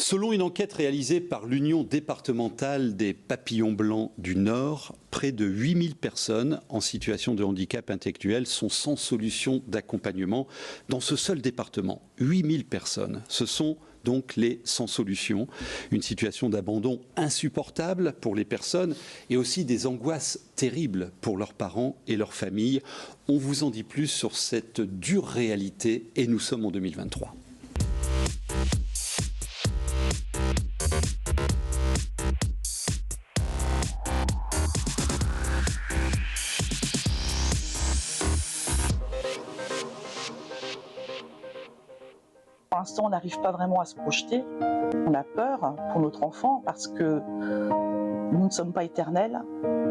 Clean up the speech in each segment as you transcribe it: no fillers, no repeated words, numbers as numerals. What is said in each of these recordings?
Selon une enquête réalisée par l'Union départementale des papillons blancs du Nord, près de 8000 personnes en situation de handicap intellectuel sont sans solution d'accompagnement dans ce seul département. 8000 personnes, ce sont donc les sans solution. Une situation d'abandon insupportable pour les personnes et aussi des angoisses terribles pour leurs parents et leurs familles. On vous en dit plus sur cette dure réalité et nous sommes en 2023. Pour l'instant, on n'arrive pas vraiment à se projeter. On a peur pour notre enfant parce que nous ne sommes pas éternels.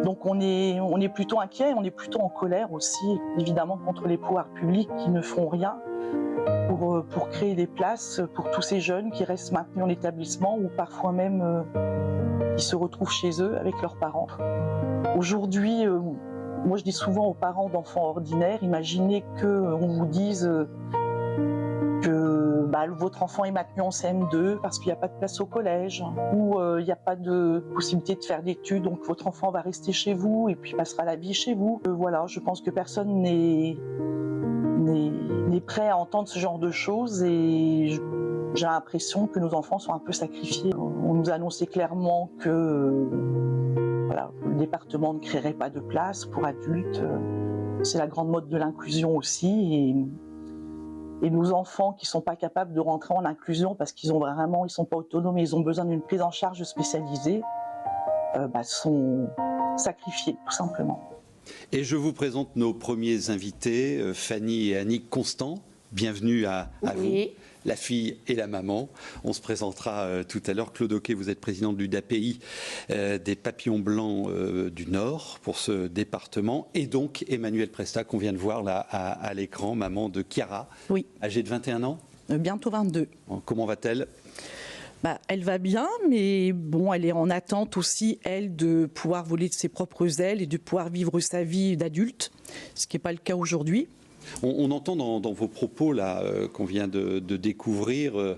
Donc on est plutôt inquiet, on est plutôt en colère aussi, évidemment, contre les pouvoirs publics qui ne font rien pour créer des places pour tous ces jeunes qui restent maintenus en établissement ou parfois même qui se retrouvent chez eux avec leurs parents. Aujourd'hui, moi je dis souvent aux parents d'enfants ordinaires, imaginez qu'on vous dise que votre enfant est maintenu en CM2 parce qu'il n'y a pas de place au collège ou il n'y a pas de possibilité de faire d'études, donc votre enfant va rester chez vous et puis passera la vie chez vous. Voilà, je pense que personne n'est prêt à entendre ce genre de choses et j'ai l'impression que nos enfants sont un peu sacrifiés. On nous a annoncé clairement que le département ne créerait pas de place pour adultes. C'est la grande mode de l'inclusion aussi et nos enfants qui ne sont pas capables de rentrer en inclusion parce qu'ils ne sont pas autonomes et ils ont besoin d'une prise en charge spécialisée, sont sacrifiés tout simplement. Et je vous présente nos premiers invités, Fanny et Annick Constant. Bienvenue à vous, la fille et la maman. On se présentera tout à l'heure. Claude Oquet, vous êtes président de l'UDAPI des Papillons Blancs du Nord pour ce département. Et donc Emmanuelle Presta, qu'on vient de voir là à l'écran, maman de Chiara, âgée de 21 ans. Bientôt 22. Comment va-t-elle ? Elle va bien, mais bon, elle est en attente aussi, elle, de pouvoir voler de ses propres ailes et de pouvoir vivre sa vie d'adulte, ce qui n'est pas le cas aujourd'hui. On entend dans vos propos là qu'on vient de découvrir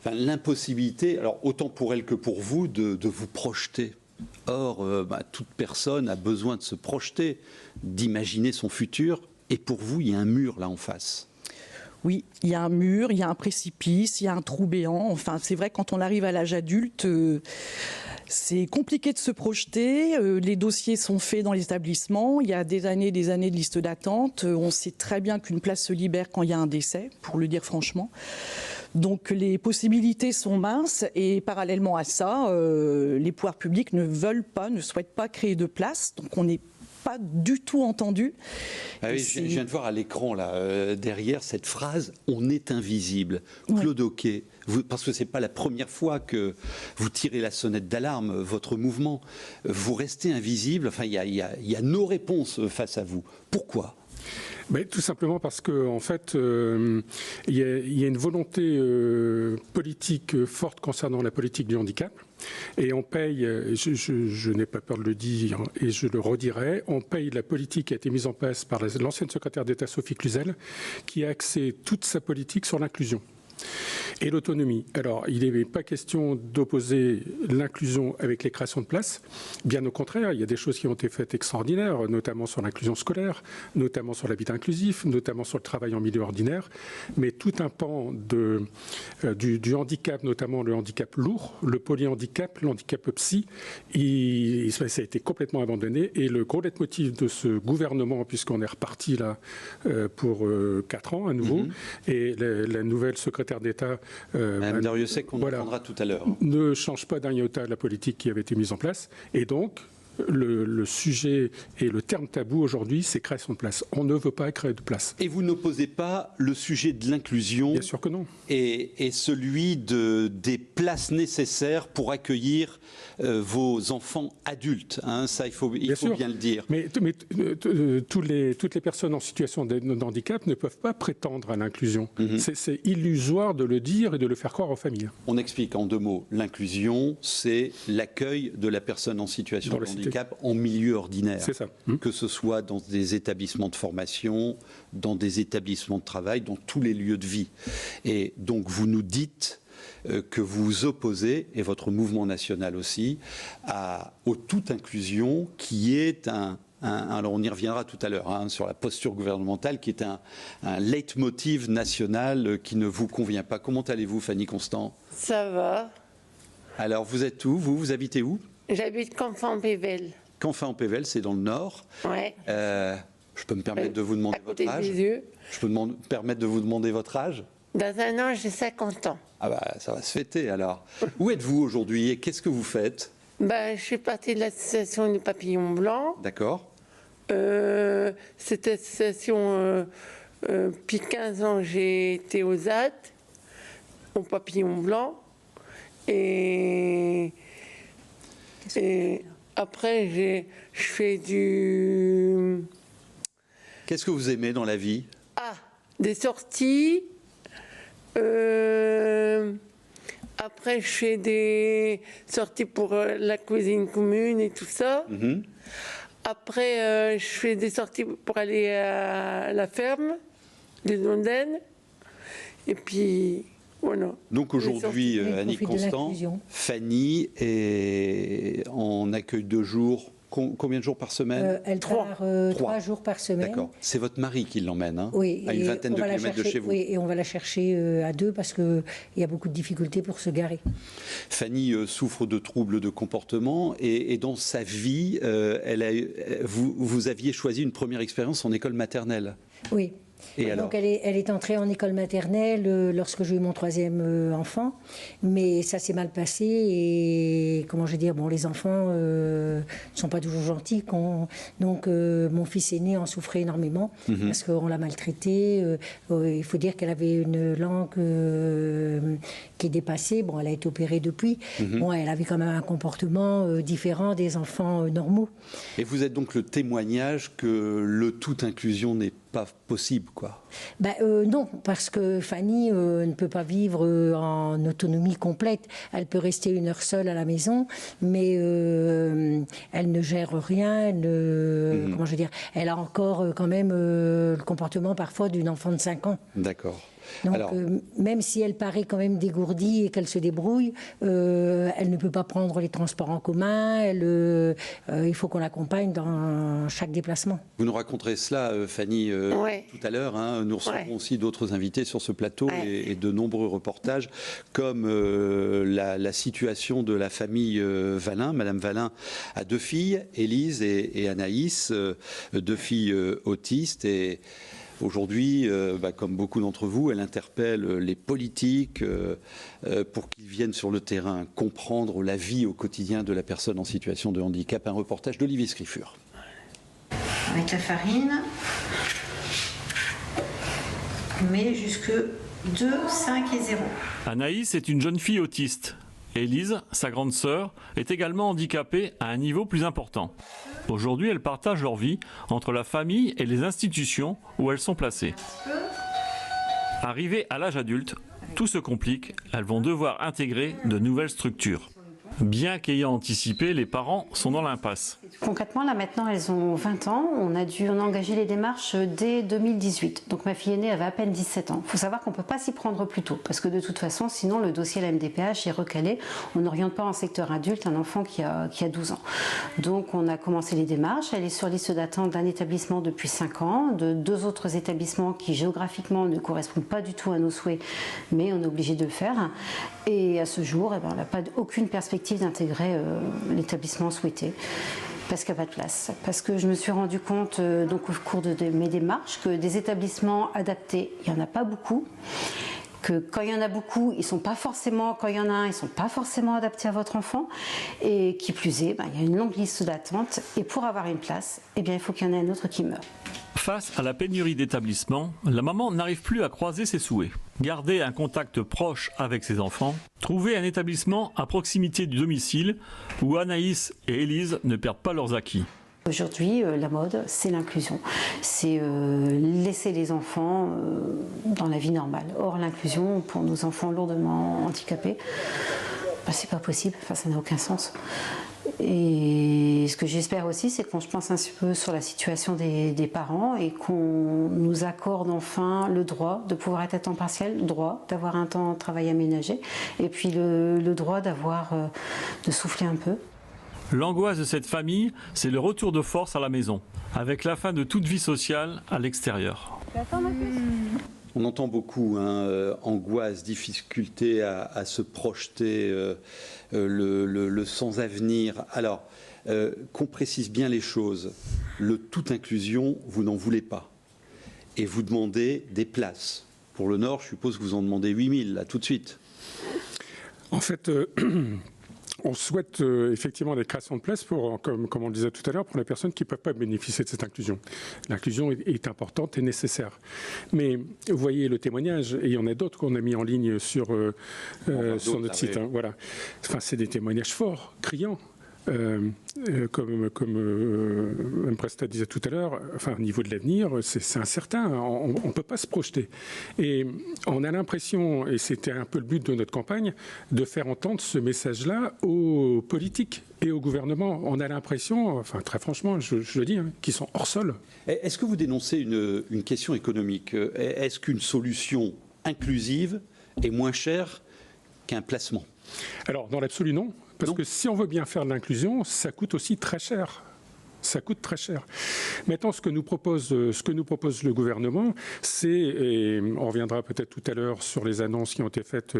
l'impossibilité, alors autant pour elle que pour vous, de vous projeter. Or, toute personne a besoin de se projeter, d'imaginer son futur, et pour vous, il y a un mur là en face. Oui, il y a un mur, il y a un précipice, il y a un trou béant. Enfin, c'est vrai, quand on arrive à l'âge adulte, c'est compliqué de se projeter. Les dossiers sont faits dans les établissements. Il y a des années de liste d'attente. On sait très bien qu'une place se libère quand il y a un décès, pour le dire franchement. Donc les possibilités sont minces et parallèlement à ça, les pouvoirs publics ne souhaitent pas créer de place. Donc on n'est pas du tout entendu. Oui, je viens de voir à l'écran là derrière cette phrase « on est invisible ». Claude Oquet, parce que ce n'est pas la première fois que vous tirez la sonnette d'alarme, votre mouvement, vous restez invisible, il y a nos réponses face à vous. Pourquoi ? Tout simplement parce qu'en fait, il y a une volonté politique forte concernant la politique du handicap. Et on paye, je n'ai pas peur de le dire et je le redirai, on paye la politique qui a été mise en place par l'ancienne secrétaire d'État Sophie Cluzel, qui a axé toute sa politique sur l'inclusion et l'autonomie. Alors, il n'est pas question d'opposer l'inclusion avec les créations de places. Bien au contraire, il y a des choses qui ont été faites extraordinaires, notamment sur l'inclusion scolaire, notamment sur l'habitat inclusif, notamment sur le travail en milieu ordinaire. Mais tout un pan du handicap, notamment le handicap lourd, le polyhandicap, le handicap psy, ça a été complètement abandonné. Et le gros leitmotiv de ce gouvernement, puisqu'on est reparti là pour 4 ans à nouveau, et la nouvelle secrétaire d'État Madame Dariussec, qu'on entendra tout à l'heure, ne change pas d'un iota la politique qui avait été mise en place. Et donc, le sujet et le terme tabou aujourd'hui, c'est création de place. On ne veut pas créer de place. Et vous n'opposez pas le sujet de l'inclusion? Bien sûr que non. Et celui des places nécessaires pour accueillir vos enfants adultes. Ça, il faut bien le dire. Mais toutes les personnes en situation de handicap ne peuvent pas prétendre à l'inclusion. C'est illusoire de le dire et de le faire croire aux familles. On explique en 2 mots. L'inclusion, c'est l'accueil de la personne en situation de handicap en milieu ordinaire. C'est ça. Que ce soit dans des établissements de formation, dans des établissements de travail, dans tous les lieux de vie. Et donc vous nous dites, que vous vous opposez, et votre mouvement national aussi, au tout inclusion qui est alors on y reviendra tout à l'heure sur la posture gouvernementale qui est un leitmotiv national qui ne vous convient pas. Comment allez-vous, Fanny Constant? Ça va. Alors vous êtes où? Vous habitez où? J'habite Canfin-en-Pévèle. Canfin-en-Pévèle, c'est dans le nord. Ouais. Je peux me permettre de vous demander votre âge? Je peux me permettre de vous demander votre âge? Dans un an, j'ai 50 ans. Ah bah ça va se fêter alors. Où êtes-vous aujourd'hui et qu'est-ce que vous faites? Je suis partie de l'association des Papillons Blancs. D'accord. Cette association, depuis 15 ans, j'ai été aux ZAD, aux Papillons Blancs. Et après, je fais du... Qu'est-ce que vous aimez dans la vie? Des sorties. Après, je fais des sorties pour la cuisine commune et tout ça. Mm-hmm. Après, je fais des sorties pour aller à la ferme des Ondaines. Et puis, voilà. Donc aujourd'hui, Annick Constant, Fanny est en accueil de jour. Combien de jours par semaine? Elle part 3 jours par semaine. D'accord. C'est votre mari qui l'emmène, hein, oui, à une vingtaine de kilomètres de chez vous. Oui, et on va la chercher à 2 parce qu'il y a beaucoup de difficultés pour se garer. Fanny souffre de troubles de comportement et dans sa vie, vous aviez choisi une première expérience en école maternelle. Oui. Et donc elle est entrée en école maternelle lorsque j'ai eu mon 3e enfant, mais ça s'est mal passé et comment je vais dire, bon, les enfants ne sont pas toujours gentils, donc mon fils aîné en souffrait énormément parce qu'on l'a maltraité. Il faut dire qu'elle avait une langue qui est dépassée. Bon, elle a été opérée depuis. Bon, elle avait quand même un comportement différent des enfants normaux. Et vous êtes donc le témoignage que le tout inclusion n'est pas possible, quoi. Non, parce que Fanny ne peut pas vivre en autonomie complète. Elle peut rester 1 heure seule à la maison, mais elle ne gère rien. Comment je veux dire, elle a encore quand même le comportement parfois d'une enfant de 5 ans. D'accord. Donc, alors, même si elle paraît quand même dégourdie et qu'elle se débrouille, elle ne peut pas prendre les transports en commun. Il faut qu'on l'accompagne dans chaque déplacement. Vous nous raconterez cela, Fanny, tout à l'heure. Hein. Nous recevrons aussi d'autres invités sur ce plateau et de nombreux reportages, comme la situation de la famille Valin. Madame Valin a 2 filles, Élise et Anaïs, 2 filles autistes. Et aujourd'hui, comme beaucoup d'entre vous, elle interpelle les politiques pour qu'ils viennent sur le terrain comprendre la vie au quotidien de la personne en situation de handicap. Un reportage d'Olivier Scriffure. Avec la farine, on met jusque 2, 5 et 0. Anaïs est une jeune fille autiste. Élise, sa grande sœur, est également handicapée à un niveau plus important. Aujourd'hui, elles partagent leur vie entre la famille et les institutions où elles sont placées. Arrivées à l'âge adulte, tout se complique, elles vont devoir intégrer de nouvelles structures. Bien qu'ayant anticipé, les parents sont dans l'impasse. Concrètement, là maintenant, elles ont 20 ans. On a engagé les démarches dès 2018. Donc ma fille aînée avait à peine 17 ans. Il faut savoir qu'on ne peut pas s'y prendre plus tôt. Parce que de toute façon, sinon le dossier à la MDPH est recalé. On n'oriente pas en secteur adulte un enfant qui a 12 ans. Donc on a commencé les démarches. Elle est sur liste d'attente d'un établissement depuis 5 ans, de 2 autres établissements qui géographiquement ne correspondent pas du tout à nos souhaits, mais on est obligé de le faire. Et à ce jour, elle n'a pas aucune perspective d'intégrer l'établissement souhaité parce qu'il n'y a pas de place. Parce que je me suis rendu compte donc au cours de mes démarches que des établissements adaptés, il n'y en a pas beaucoup. Que quand il y en a beaucoup, ils sont pas forcément, quand il y en a un, ils ne sont pas forcément adaptés à votre enfant. Et qui plus est, il y a une longue liste d'attente. Et pour avoir une place, il faut qu'il y en ait un autre qui meure. Face à la pénurie d'établissements, la maman n'arrive plus à croiser ses souhaits. Garder un contact proche avec ses enfants, trouver un établissement à proximité du domicile où Anaïs et Élise ne perdent pas leurs acquis. Aujourd'hui, la mode, c'est l'inclusion. C'est laisser les enfants dans la vie normale. Or, l'inclusion, pour nos enfants lourdement handicapés, c'est pas possible, enfin, ça n'a aucun sens. Et ce que j'espère aussi, c'est qu'on se pense un petit peu sur la situation des parents et qu'on nous accorde enfin le droit de pouvoir être à temps partiel, le droit d'avoir un temps de travail aménagé, et puis le droit de souffler un peu. L'angoisse de cette famille, c'est le retour de force à la maison, avec la fin de toute vie sociale à l'extérieur. On entend beaucoup angoisse, difficulté à se projeter, le sans-avenir. Alors, qu'on précise bien les choses. Le tout inclusion, vous n'en voulez pas. Et vous demandez des places. Pour le Nord, je suppose que vous en demandez 8000, là, tout de suite. En fait, on souhaite effectivement des créations de places pour, comme on le disait tout à l'heure, pour les personnes qui ne peuvent pas bénéficier de cette inclusion. L'inclusion est importante et nécessaire. Mais vous voyez le témoignage, et il y en a d'autres qu'on a mis en ligne sur notre site. Hein, voilà. Enfin, c'est des témoignages forts, criants. Comme Presta disait tout à l'heure, enfin, au niveau de l'avenir, c'est incertain, on ne peut pas se projeter. Et on a l'impression, et c'était un peu le but de notre campagne, de faire entendre ce message-là aux politiques et au gouvernement. On a l'impression, enfin très franchement, je le dis, hein, qu'ils sont hors sol. Est-ce que vous dénoncez une question économique? Est-ce qu'une solution inclusive est moins chère qu'un placement? Alors, dans l'absolu, non. Parce que si on veut bien faire de l'inclusion, ça coûte aussi très cher. Ça coûte très cher. Maintenant, ce que nous propose le gouvernement, c'est, et on reviendra peut-être tout à l'heure sur les annonces qui ont été faites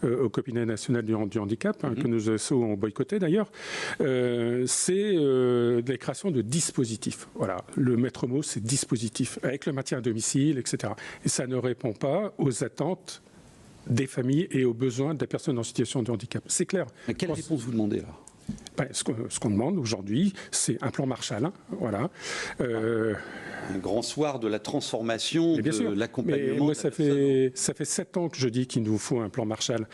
au Cabinet national du handicap, hein, que nos ASO ont boycotté d'ailleurs, c'est la création de dispositifs. Voilà, le maître mot, c'est dispositif, avec le maintien à domicile, etc. Et ça ne répond pas aux attentes des familles et aux besoins des personnes en situation de handicap. C'est clair. Mais quelle réponse vous demandez là? Ce qu'on demande aujourd'hui, c'est un plan Marshall. Hein, voilà. Un grand soir de la transformation, de l'accompagnement. Moi, ça fait 7 ans que je dis qu'il nous faut un plan Marshall.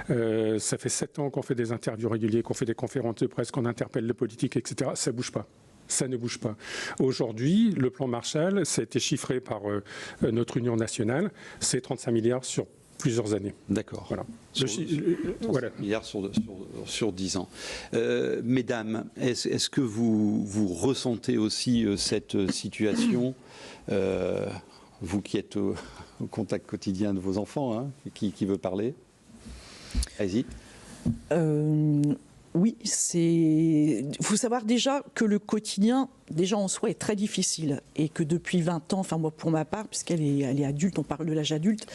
Ça fait 7 ans qu'on fait des interviews régulières, qu'on fait des conférences de presse, qu'on interpelle les politiques, etc. Ça ne bouge pas. Ça ne bouge pas. Aujourd'hui, le plan Marshall, ça a été chiffré par notre Union nationale, c'est 35 milliards sur plusieurs années. D'accord. Voilà. Voilà. Milliards sur 10 ans. Mesdames, est-ce que vous ressentez aussi cette situation, vous qui êtes au contact quotidien de vos enfants, hein, qui veut parler? Allez-y. Oui, il faut savoir déjà que le quotidien, déjà en soi, est très difficile et que depuis 20 ans, enfin moi pour ma part, puisqu'elle est adulte, on parle de l'âge adulte,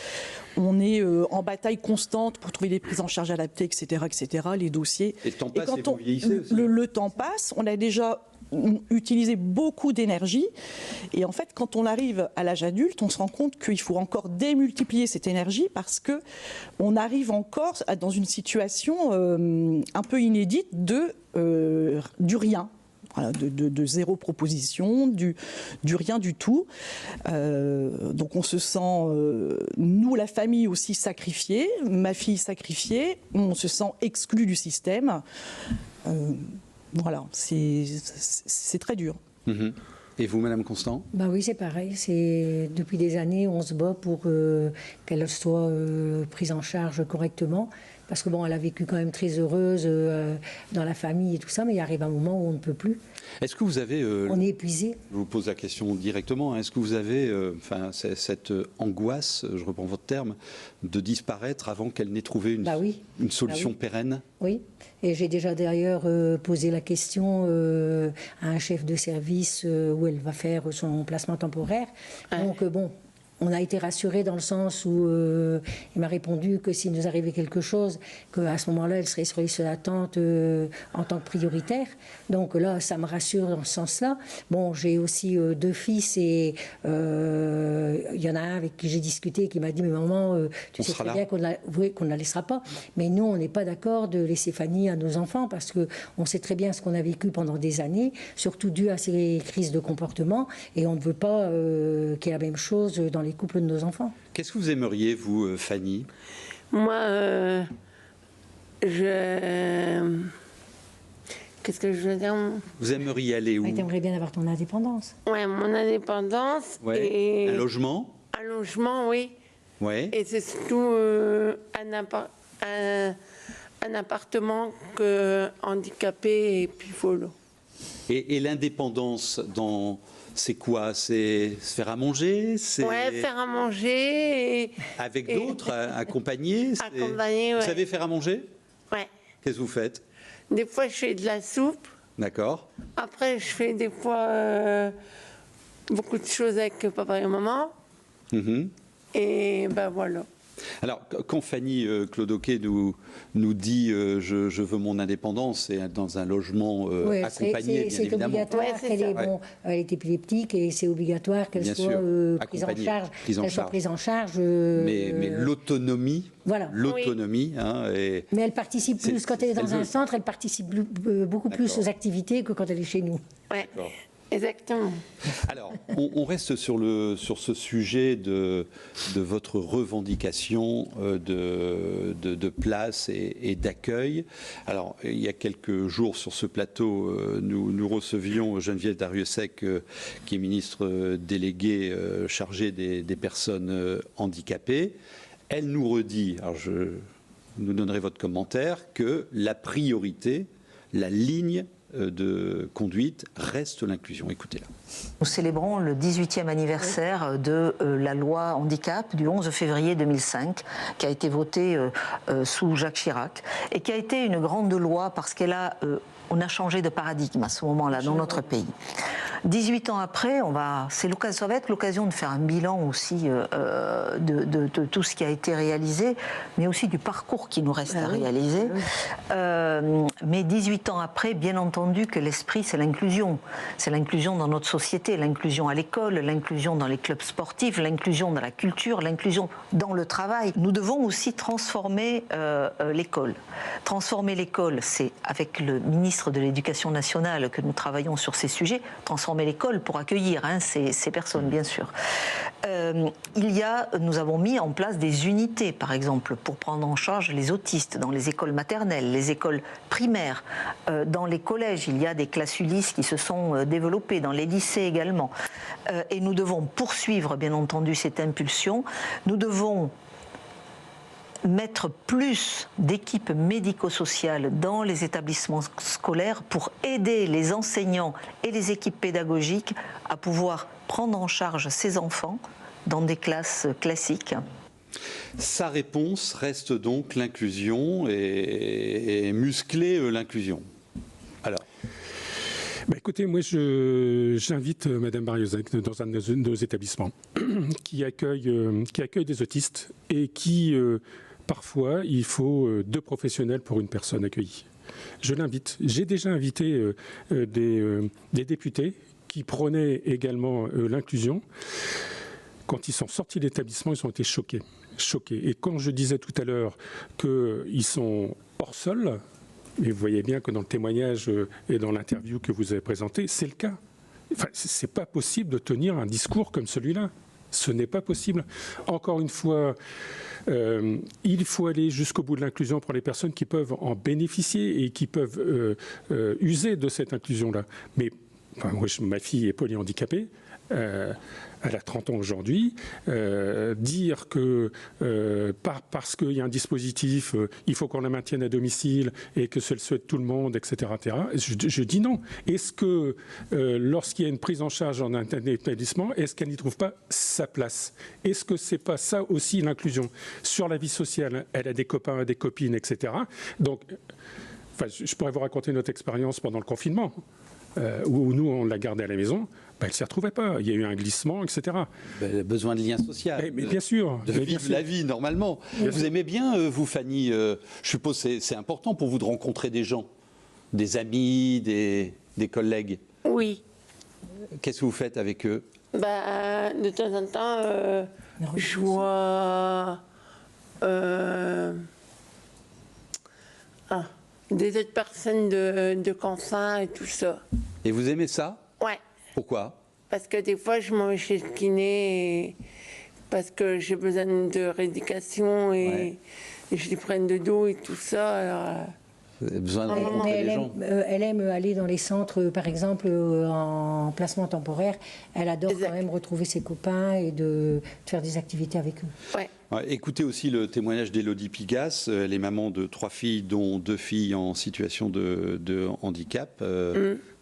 on est en bataille constante pour trouver des prises en charge adaptées, etc., les dossiers. Et le temps passe et vous vieillissez aussi. Le temps passe, on a déjà utilisé beaucoup d'énergie et en fait quand on arrive à l'âge adulte on se rend compte qu'il faut encore démultiplier cette énergie parce que on arrive encore dans une situation un peu inédite du rien. Voilà, de zéro proposition, du rien du tout. Donc on se sent, nous la famille aussi sacrifiée, ma fille sacrifiée, on se sent exclu du système. Voilà, c'est très dur. Et vous, Madame Constant? Bah oui, c'est pareil. Depuis des années, on se bat pour qu'elle soit prise en charge correctement. Parce que bon, elle a vécu quand même très heureuse dans la famille et tout ça, mais il arrive un moment où on ne peut plus. Est-ce que vous avez... on est épuisé. Je vous pose la question directement. Est-ce que vous avez cette angoisse, je reprends votre terme, de disparaître avant qu'elle n'ait trouvé une solution pérenne? Oui, et j'ai déjà d'ailleurs posé la question à un chef de service où elle va faire son placement temporaire. Donc bon... On a été rassurés dans le sens où il m'a répondu que s'il nous arrivait quelque chose, qu'à ce moment-là, elle serait sur les listes d'attente en tant que prioritaire. Donc là, ça me rassure dans ce sens-là. Bon, j'ai aussi 2 fils et il y en a un avec qui j'ai discuté qui m'a dit « Mais maman, tu sais très bien qu'on ne la laissera pas. » Mais nous, on n'est pas d'accord de laisser Fanny à nos enfants parce qu'on sait très bien ce qu'on a vécu pendant des années, surtout dû à ces crises de comportement, et on ne veut pas qu'il y ait la même chose dans les couples de nos enfants. Qu'est-ce que vous aimeriez, vous, Fanny? Moi, qu'est-ce que je veux dire? Vous aimeriez aller où? Tu aimerais bien avoir ton indépendance. Ouais, mon indépendance. Ouais. Et un logement? Un logement, oui. Ouais. Et c'est surtout un appartement que handicapé et puis voilà. Et l'indépendance, c'est quoi? C'est se faire à manger? Ouais, faire à manger. Avec d'autres, accompagner? Accompagner, ouais. Vous savez faire à manger? Ouais. Qu'est-ce que vous faites? Des fois, je fais de la soupe. D'accord. Après, je fais des fois beaucoup de choses avec papa et maman. Et ben voilà. Alors, quand Fanny Clodoquet nous dit je veux mon indépendance, c'est dans un logement accompagné, bien évidemment. C'est obligatoire elle est épileptique et c'est obligatoire qu'elle soit prise en charge. Mais l'autonomie, oui. Mais elle participe plus, quand elle est dans un centre, elle participe beaucoup plus aux activités que quand elle est chez nous. Ouais. Exactement. Alors, on reste sur ce sujet de votre revendication de place et d'accueil. Alors, il y a quelques jours sur ce plateau, nous recevions Geneviève Darrieussecq, qui est ministre déléguée chargée des personnes handicapées. Elle nous redit, alors nous donnerez votre commentaire, que la priorité, la ligne de conduite reste l'inclusion. Écoutez-la. Nous célébrons le 18e anniversaire de la loi handicap du 11 février 2005 qui a été votée sous Jacques Chirac et qui a été une grande loi parce on a changé de paradigme à ce moment-là dans notre pays. 18 ans après, ça va être l'occasion de faire un bilan aussi de tout ce qui a été réalisé, mais aussi du parcours qui nous reste à réaliser. Mais 18 ans après, bien entendu que l'esprit, c'est l'inclusion. C'est l'inclusion dans notre société, l'inclusion à l'école, l'inclusion dans les clubs sportifs, l'inclusion dans la culture, l'inclusion dans le travail. Nous devons aussi transformer l'école. Transformer l'école, c'est avec le ministre de l'Éducation nationale que nous travaillons sur ces sujets, transformer l'école pour accueillir ces personnes, bien sûr. Nous avons mis en place des unités, par exemple, pour prendre en charge les autistes dans les écoles maternelles, les écoles primaires, dans les collèges. Il y a des classes Ulysse qui se sont développées, dans les lycées également. Et nous devons poursuivre, bien entendu, cette impulsion. Nous devons mettre plus d'équipes médico-sociales dans les établissements scolaires pour aider les enseignants et les équipes pédagogiques à pouvoir prendre en charge ces enfants dans des classes classiques. Sa réponse reste donc l'inclusion et muscler l'inclusion. Alors écoutez, moi j'invite Madame Darrieussecq dans un de nos établissements qui accueille des autistes et qui parfois il faut 2 professionnels pour une personne accueillie. Je l'invite. J'ai déjà invité des députés qui prônaient également l'inclusion. Quand ils sont sortis de l'établissement, ils ont été choqués. Et quand je disais tout à l'heure qu'ils sont hors sol, et vous voyez bien que dans le témoignage et dans l'interview que vous avez présenté, c'est le cas. Enfin, c'est pas possible de tenir un discours comme celui-là. Ce n'est pas possible. Encore une fois, il faut aller jusqu'au bout de l'inclusion pour les personnes qui peuvent en bénéficier et qui peuvent user de cette inclusion-là. Mais moi, ma fille est polyhandicapée. Elle a 30 ans aujourd'hui, dire que parce qu'il y a un dispositif, il faut qu'on la maintienne à domicile et que c'est le souhait de tout le monde, etc. Je dis non. Est-ce que lorsqu'il y a une prise en charge dans un établissement, est-ce qu'elle n'y trouve pas sa place? Est-ce que c'est pas ça aussi l'inclusion? Sur la vie sociale, elle a des copains, des copines, etc. Donc, je pourrais vous raconter notre expérience pendant le confinement, où nous, on l'a gardée à la maison. Elle ne s'y retrouvait pas. Il y a eu un glissement, etc. Besoin de lien social. Mais bien sûr. De vivre la vie, normalement. Vous aimez bien, vous, Fanny, je suppose que c'est important pour vous de rencontrer des gens, des amis, des collègues. Oui. Qu'est-ce que vous faites avec eux? De temps en temps, je vois des autres personnes de cancer et tout ça. Et vous aimez ça? Ouais. Pourquoi? Parce que des fois, je m'en vais chez le kiné parce que j'ai besoin de rééducation et je les prenne de dos et tout ça. Alors, vous avez besoin de rencontrer les gens. Elle aime aller dans les centres, par exemple, en placement temporaire. Elle adore quand même retrouver ses copains et de faire des activités avec eux. Ouais. Écoutez aussi le témoignage d'Élodie Pigas. Elle est maman de 3 filles, dont 2 filles en situation de handicap.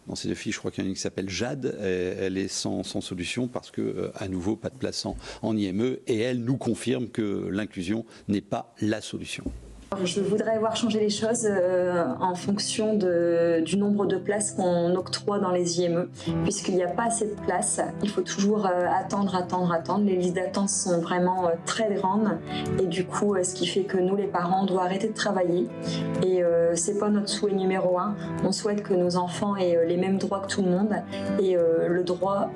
Dans ces 2 filles, je crois qu'il y en a une qui s'appelle Jade. Elle est sans solution parce que, à nouveau, pas de place en IME. Et elle nous confirme que l'inclusion n'est pas la solution. Je voudrais voir changer les choses en fonction du nombre de places qu'on octroie dans les IME. Puisqu'il n'y a pas assez de places, il faut toujours attendre. Les listes d'attente sont vraiment très grandes. Et du coup, ce qui fait que nous, les parents, on doit arrêter de travailler. Et c'est pas notre souhait numéro 1. On souhaite que nos enfants aient les mêmes droits que tout le monde. Et le droit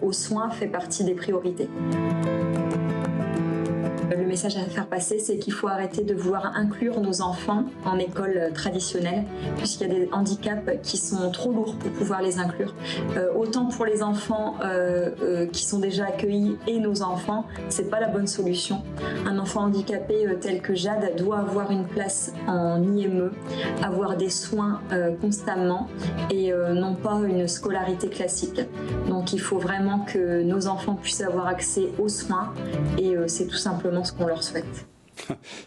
aux soins fait partie des priorités. Le message à faire passer, c'est qu'il faut arrêter de vouloir inclure nos enfants en école traditionnelle, puisqu'il y a des handicaps qui sont trop lourds pour pouvoir les inclure. Autant pour les enfants qui sont déjà accueillis et nos enfants, c'est pas la bonne solution. Un enfant handicapé tel que Jade doit avoir une place en IME, avoir des soins constamment et non pas une scolarité classique. Donc il faut vraiment que nos enfants puissent avoir accès aux soins et c'est tout simplement ce qu'on leur souhaite.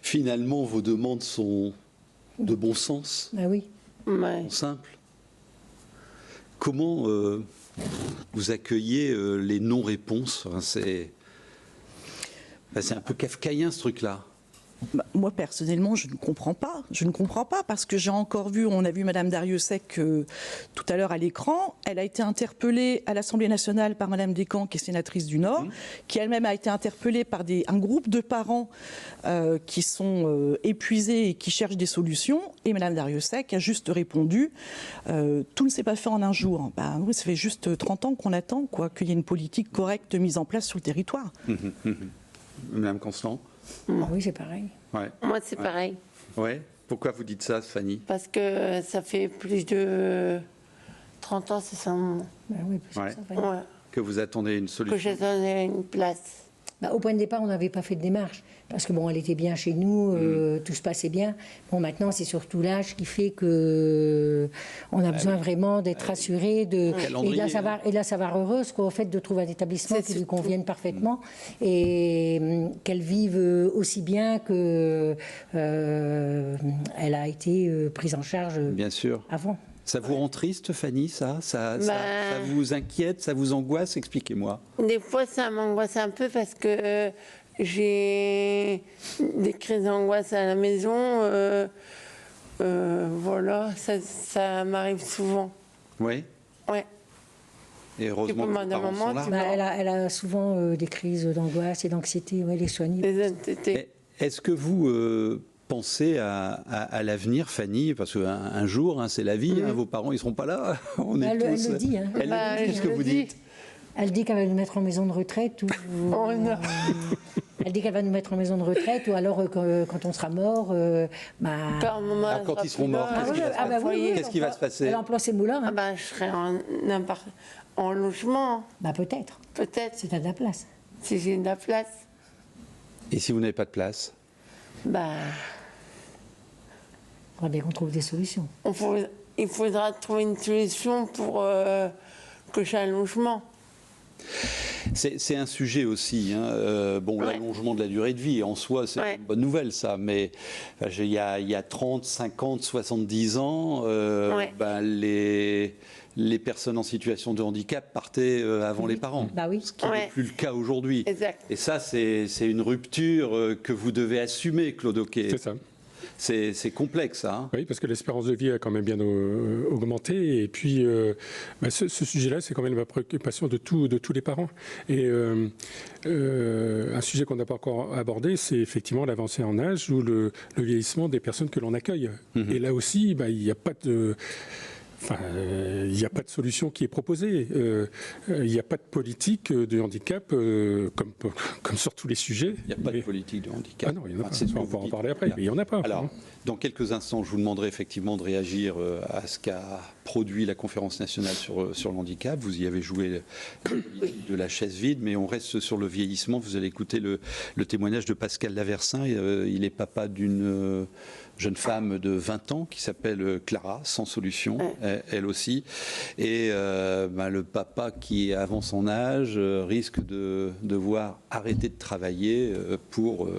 Finalement, vos demandes sont de bon sens, Ah oui. Ouais. simples. Comment vous accueillez les non-réponses? C'est un peu kafkaïen ce truc-là. Moi, personnellement, je ne comprends pas. Je ne comprends pas parce que j'ai encore vu, on a vu Madame Dariussec tout à l'heure à l'écran. Elle a été interpellée à l'Assemblée nationale par Madame Descamps, qui est sénatrice du Nord, qui elle-même a été interpellée par un groupe de parents qui sont épuisés et qui cherchent des solutions. Et Madame Dariussec a juste répondu tout ne s'est pas fait en un jour. Ben, oui, ça fait juste 30 ans qu'on attend qu'il y ait une politique correcte mise en place sur le territoire. Madame Constant? Ah oui, c'est pareil. Ouais. Moi, c'est pareil. Ouais. Pourquoi vous dites ça, Fanny? Parce que ça fait plus de 30 ans, c'est ça. Bah oui, parce que Ouais. ça va. Ouais. Que vous attendez une solution? Que j'attendais une place. Bah, au point de départ, on n'avait pas fait de démarche. Parce que bon, elle était bien chez nous, tout se passait bien. Bon, maintenant, c'est surtout l'âge qui fait que on a besoin vraiment d'être rassuré, et de la savoir heureuse, au fait de trouver un établissement qui lui convienne parfaitement et qu'elle vive aussi bien que elle a été prise en charge Bien sûr. avant. Ça vous rend triste, Fanny, ça vous inquiète, ça vous angoisse? Expliquez-moi. Des fois, ça m'angoisse un peu parce que j'ai des crises d'angoisse à la maison. Voilà, ça m'arrive souvent. Oui. Ouais. Et heureusement que vos parents sont là. Bah, elle a souvent des crises d'angoisse et d'anxiété, les soigner. Est-ce que vous pensez à l'avenir, Fanny? Parce qu'un jour, c'est la vie, vos parents, ils ne seront pas là. On est Elle tous... le dit. Qu'est-ce que vous dites? Elle dit qu'elle va nous mettre en maison de retraite. Oh non. Elle dit qu'elle va nous mettre en maison de retraite, ou alors quand on sera mort, quand ils seront morts, qu'est-ce qui va se passer? Elle emploie ses moulins. Hein. Je serai en logement. Peut-être. Peut-être. Si tu as de la place. Si j'ai de la place. Et si vous n'avez pas de place? Il faudra bien qu'on trouve des solutions. Il faudra trouver une solution pour que j'ai un logement. C'est un sujet aussi. L'allongement de la durée de vie, en soi, c'est une bonne nouvelle, ça. Mais il y a 30, 50, 70 ans, les personnes en situation de handicap partaient avant les parents. Bah oui. Ce qui n'est plus le cas aujourd'hui. Exact. Et ça, c'est une rupture que vous devez assumer, Claude Oquet. C'est ça. C'est complexe, ça. Hein. Oui, parce que l'espérance de vie a quand même bien augmenté. Et puis, ce sujet-là, c'est quand même la préoccupation de tous les parents. Et un sujet qu'on n'a pas encore abordé, c'est effectivement l'avancée en âge ou le vieillissement des personnes que l'on accueille. Et là aussi, il n'y a pas de... il n'y a pas de solution qui est proposée. Il n'y a pas de politique de handicap, comme sur tous les sujets. Il n'y a pas de politique de handicap. Ah non, il n'y en a pas. On va en parler après, mais il n'y en a pas. Alors, dans quelques instants, je vous demanderai effectivement de réagir à ce qu'a produit la conférence nationale sur le handicap. Vous y avez joué de la chaise vide, mais on reste sur le vieillissement. Vous allez écouter le témoignage de Pascal Laversin. Il est papa d'une jeune femme de 20 ans qui s'appelle Clara, sans solution, elle aussi. Et le papa qui, avant son âge, risque de devoir arrêter de travailler pour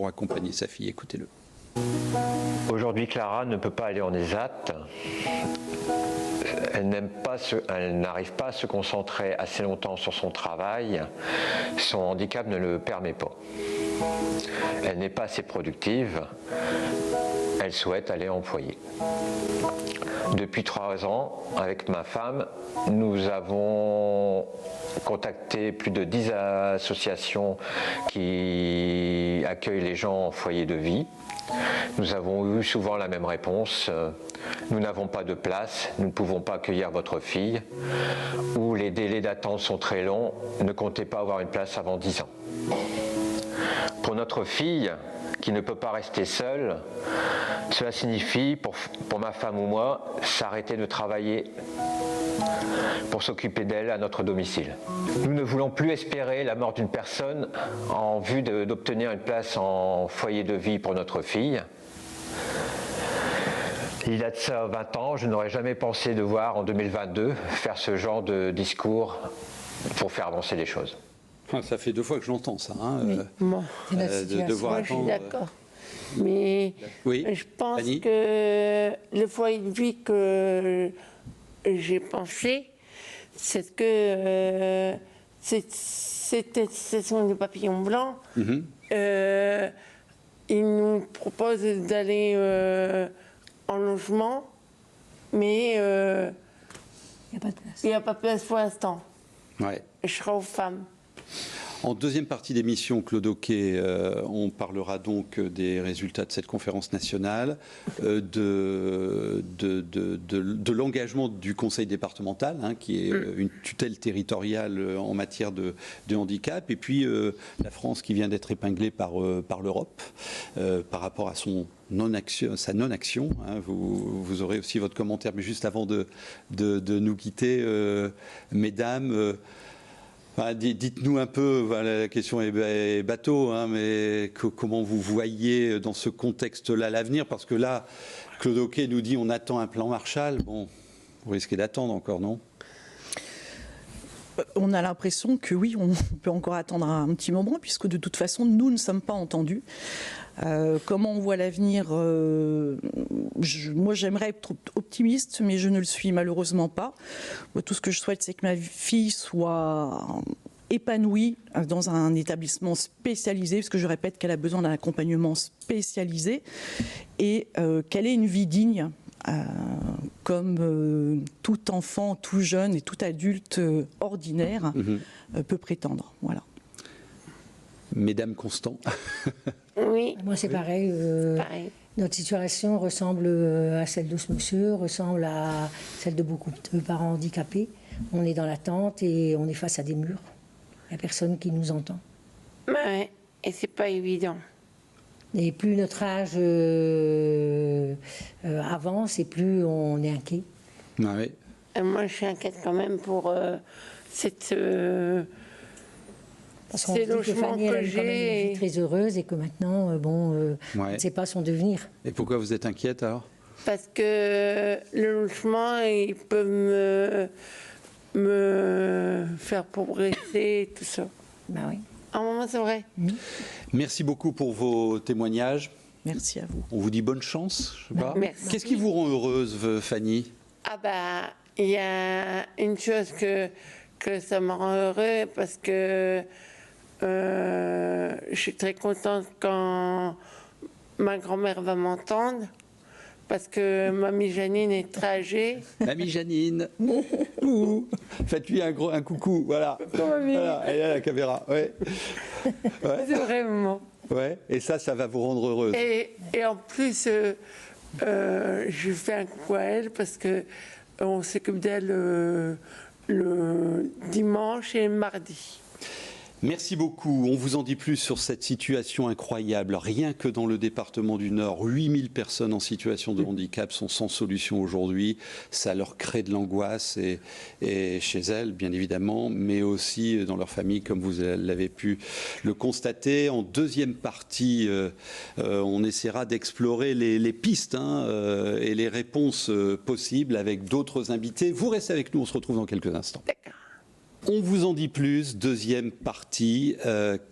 accompagner sa fille. Écoutez-le. Aujourd'hui, Clara ne peut pas aller en ESAT. Elle n'arrive pas à se concentrer assez longtemps sur son travail. Son handicap ne le permet pas. Elle n'est pas assez productive. Elle souhaite aller employer. Depuis 3 ans, avec ma femme, nous avons contacté plus de 10 associations qui accueillent les gens en foyer de vie. Nous avons eu souvent la même réponse. Nous n'avons pas de place, nous ne pouvons pas accueillir votre fille, ou les délais d'attente sont très longs, ne comptez pas avoir une place avant 10 ans. Pour notre fille, qui ne peut pas rester seule, cela signifie, pour ma femme ou moi, s'arrêter de travailler pour s'occuper d'elle à notre domicile. Nous ne voulons plus espérer la mort d'une personne en vue d'obtenir une place en foyer de vie pour notre fille. Il y a de ça 20 ans, je n'aurais jamais pensé devoir, en 2022, faire ce genre de discours pour faire avancer les choses. Ça fait 2 fois que je l'entends, ça. Hein, Moi, je suis d'accord. Mais oui, je pense Annie, que le foyer de vie que j'ai pensé, c'est que cette station du papillon blanc, ils nous proposent d'aller en logement, mais il n'y a pas de place pour l'instant. Ouais. Je serai aux femmes. En deuxième partie d'émission, Claude Oquet, on parlera donc des résultats de cette conférence nationale, de l'engagement du conseil départemental, qui est une tutelle territoriale en matière de handicap, et puis la France qui vient d'être épinglée par l'Europe par rapport à sa non-action. Vous aurez aussi votre commentaire, mais juste avant de nous quitter, mesdames, dites-nous un peu, la question est bateau, mais comment vous voyez dans ce contexte-là l'avenir? Parce que là, Claude Oquet nous dit on attend un plan Marshall. Bon, vous risquez d'attendre encore, non? On a l'impression que oui, on peut encore attendre un petit moment, puisque de toute façon, nous ne sommes pas entendus. Comment on voit l'avenir, moi j'aimerais être optimiste, mais je ne le suis malheureusement pas. Moi, tout ce que je souhaite, c'est que ma fille soit épanouie dans un établissement spécialisé, parce que je répète qu'elle a besoin d'un accompagnement spécialisé, et qu'elle ait une vie digne, comme tout enfant, tout jeune et tout adulte ordinaire peut prétendre. Voilà. Mesdames Constant. Oui. Moi, c'est pareil. Notre situation ressemble à celle de ce monsieur, ressemble à celle de beaucoup de parents handicapés. On est dans l'attente et on est face à des murs. Il n'y a personne qui nous entend. Ouais, et c'est pas évident. Et plus notre âge avance, et plus on est inquiet. Ah oui. Moi, je suis inquiète quand même pour cette... Parce qu'on dit que Fanny, elle a eu quand même une vie très heureuse et que maintenant, on ne sait pas son devenir. Et pourquoi vous êtes inquiète alors? Parce que le logement, il peut me faire progresser, tout ça. Ben oui. À un moment, c'est vrai. Merci beaucoup pour vos témoignages. Merci à vous. On vous dit bonne chance, je sais pas. Merci. Qu'est-ce qui vous rend heureuse, Fanny? Ah bah, il y a une chose que ça me rend heureux, parce que je suis très contente quand ma grand-mère va m'entendre, parce que mamie Janine est très âgée. Mamie Janine, faites-lui un coucou, voilà. Voilà, elle est à la caméra, ouais. C'est vraiment. Ouais, et ça va vous rendre heureuse. Et en plus, je fais un coucou à elle, parce que on s'occupe d'elle le dimanche et le mardi. Merci beaucoup. On vous en dit plus sur cette situation incroyable. Rien que dans le département du Nord, 8000 personnes en situation de handicap sont sans solution aujourd'hui. Ça leur crée de l'angoisse et chez elles, bien évidemment, mais aussi dans leur famille, comme vous l'avez pu le constater. En deuxième partie, on essaiera d'explorer les pistes et les réponses possibles avec d'autres invités. Vous restez avec nous, on se retrouve dans quelques instants. On vous en dit plus, deuxième partie,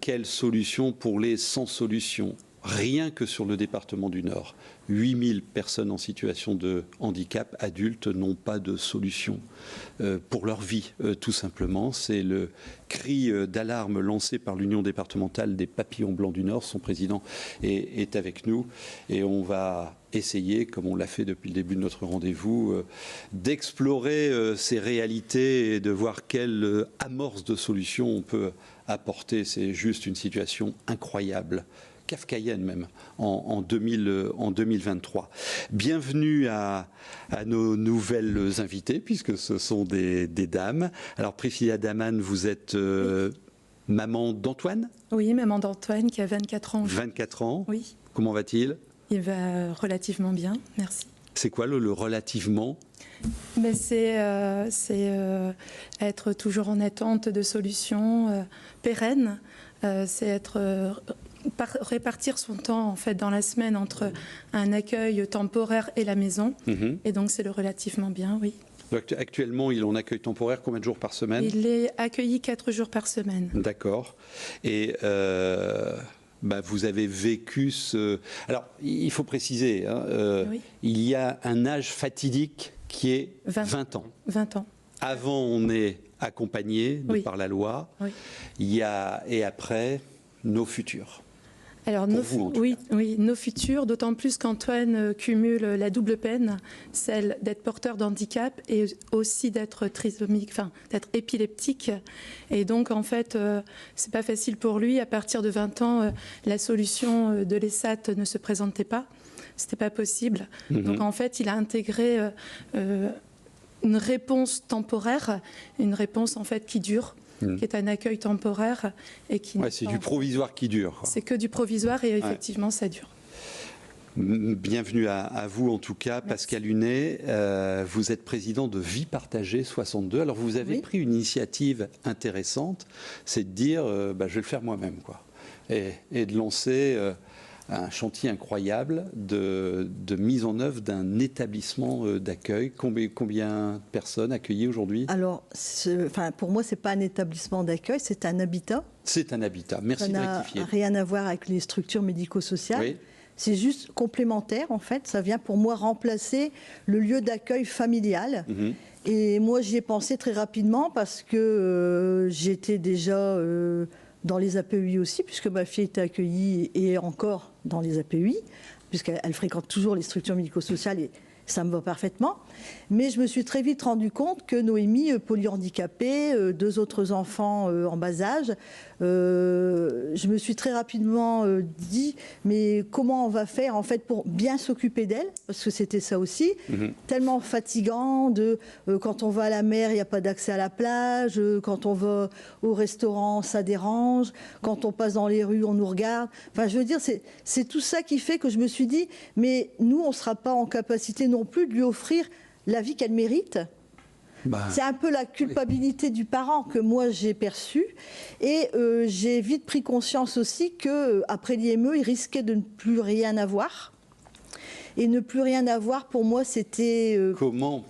quelle solution pour les sans solution? Rien que sur le département du Nord, 8000 personnes en situation de handicap adultes n'ont pas de solution pour leur vie, tout simplement. C'est le cri d'alarme lancé par l'Union départementale des papillons blancs du Nord. Son président est avec nous et on va essayer, comme on l'a fait depuis le début de notre rendez-vous, d'explorer ces réalités et de voir quelle amorce de solution on peut apporter. C'est juste une situation incroyable, kafkaïenne même, en 2023. Bienvenue à nos nouvelles invitées, puisque ce sont des dames. Alors Priscilla Daman, vous êtes maman d'Antoine? Oui, maman d'Antoine qui a 24 ans. 24 ans? Oui. Comment va-t-il? Il va relativement bien, merci. C'est quoi le relativement? Mais c'est être toujours en attente de solutions pérennes. C'est répartir son temps en fait dans la semaine entre un accueil temporaire et la maison. Et donc c'est le relativement bien, oui. Donc, actuellement, il est en accueil temporaire combien de jours par semaine? Il est accueilli 4 jours par semaine. D'accord. Et vous avez vécu ce... Alors, il faut préciser, oui. Il y a un âge fatidique qui est 20 ans. 20 ans. Avant, on est accompagné oui. par la loi. Oui. Il y a, et après, nos futurs. Alors, nos futurs, d'autant plus qu'Antoine cumule la double peine, celle d'être porteur d'handicap et aussi d'être trisomique, enfin d'être épileptique. Et donc, en fait, c'est pas facile pour lui. À partir de 20 ans, la solution de l'ESAT ne se présentait pas. C'était pas possible. Donc, en fait, il a intégré une réponse temporaire, une réponse en fait qui dure. Qui est un accueil temporaire et qui. Ouais, c'est du provisoire qui dure. C'est que du provisoire et effectivement ça dure. Bienvenue à vous en tout cas. Merci. Pascal Hunet, vous êtes président de Vie Partagée 62. Alors vous avez pris une initiative intéressante, c'est de dire je vais le faire moi-même quoi, et de lancer un chantier incroyable de mise en œuvre d'un établissement d'accueil. Combien de personnes accueillies aujourd'hui? Alors, pour moi, ce n'est pas un établissement d'accueil, c'est un habitat. C'est un habitat, merci de rectifier. Ça n'a rien à voir avec les structures médico-sociales. Oui. C'est juste complémentaire, en fait. Ça vient pour moi remplacer le lieu d'accueil familial. Et moi, j'y ai pensé très rapidement parce que j'étais déjà... dans les APEI aussi, puisque ma fille était accueillie et encore dans les APEI, puisqu'elle fréquente toujours les structures médico-sociales et ça me va parfaitement. Mais je me suis très vite rendu compte que Noémie, polyhandicapée, 2 autres enfants en bas âge, je me suis très rapidement dit, mais comment on va faire en fait pour bien s'occuper d'elle, parce que c'était ça aussi, tellement fatigant quand on va à la mer, il n'y a pas d'accès à la plage, quand on va au restaurant, ça dérange, quand on passe dans les rues, on nous regarde. Enfin, je veux dire, c'est tout ça qui fait que je me suis dit, mais nous, on ne sera pas en capacité non plus de lui offrir la vie qu'elle mérite. C'est un peu la culpabilité du parent que moi j'ai perçue et j'ai vite pris conscience aussi qu'après l'IME, il risquait de ne plus rien avoir. Et ne plus rien avoir, pour moi, c'était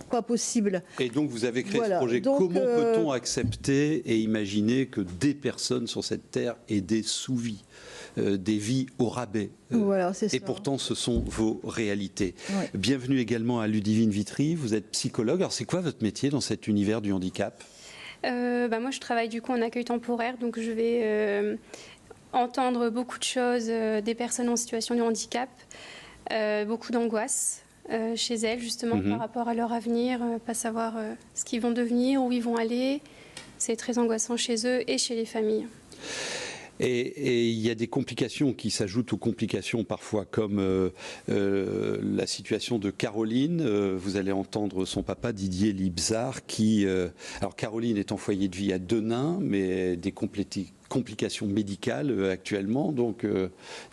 pas possible. Et donc, vous avez créé ce projet. Donc, comment peut-on accepter et imaginer que des personnes sur cette terre aient des sous-vies, des vies au rabais voilà, c'est ça. Et pourtant, ce sont vos réalités. Ouais. Bienvenue également à Ludivine Vitry. Vous êtes psychologue. Alors, c'est quoi votre métier dans cet univers du handicap? Moi, je travaille du coup en accueil temporaire. Donc, je vais entendre beaucoup de choses des personnes en situation de handicap. Beaucoup d'angoisse chez elles, justement, par rapport à leur avenir, pas savoir ce qu'ils vont devenir, où ils vont aller. C'est très angoissant chez eux et chez les familles. Et il y a des complications qui s'ajoutent aux complications parfois, comme la situation de Caroline. Vous allez entendre son papa, Didier Libzard, qui... alors Caroline est en foyer de vie à Denain, mais des complications médicales actuellement, donc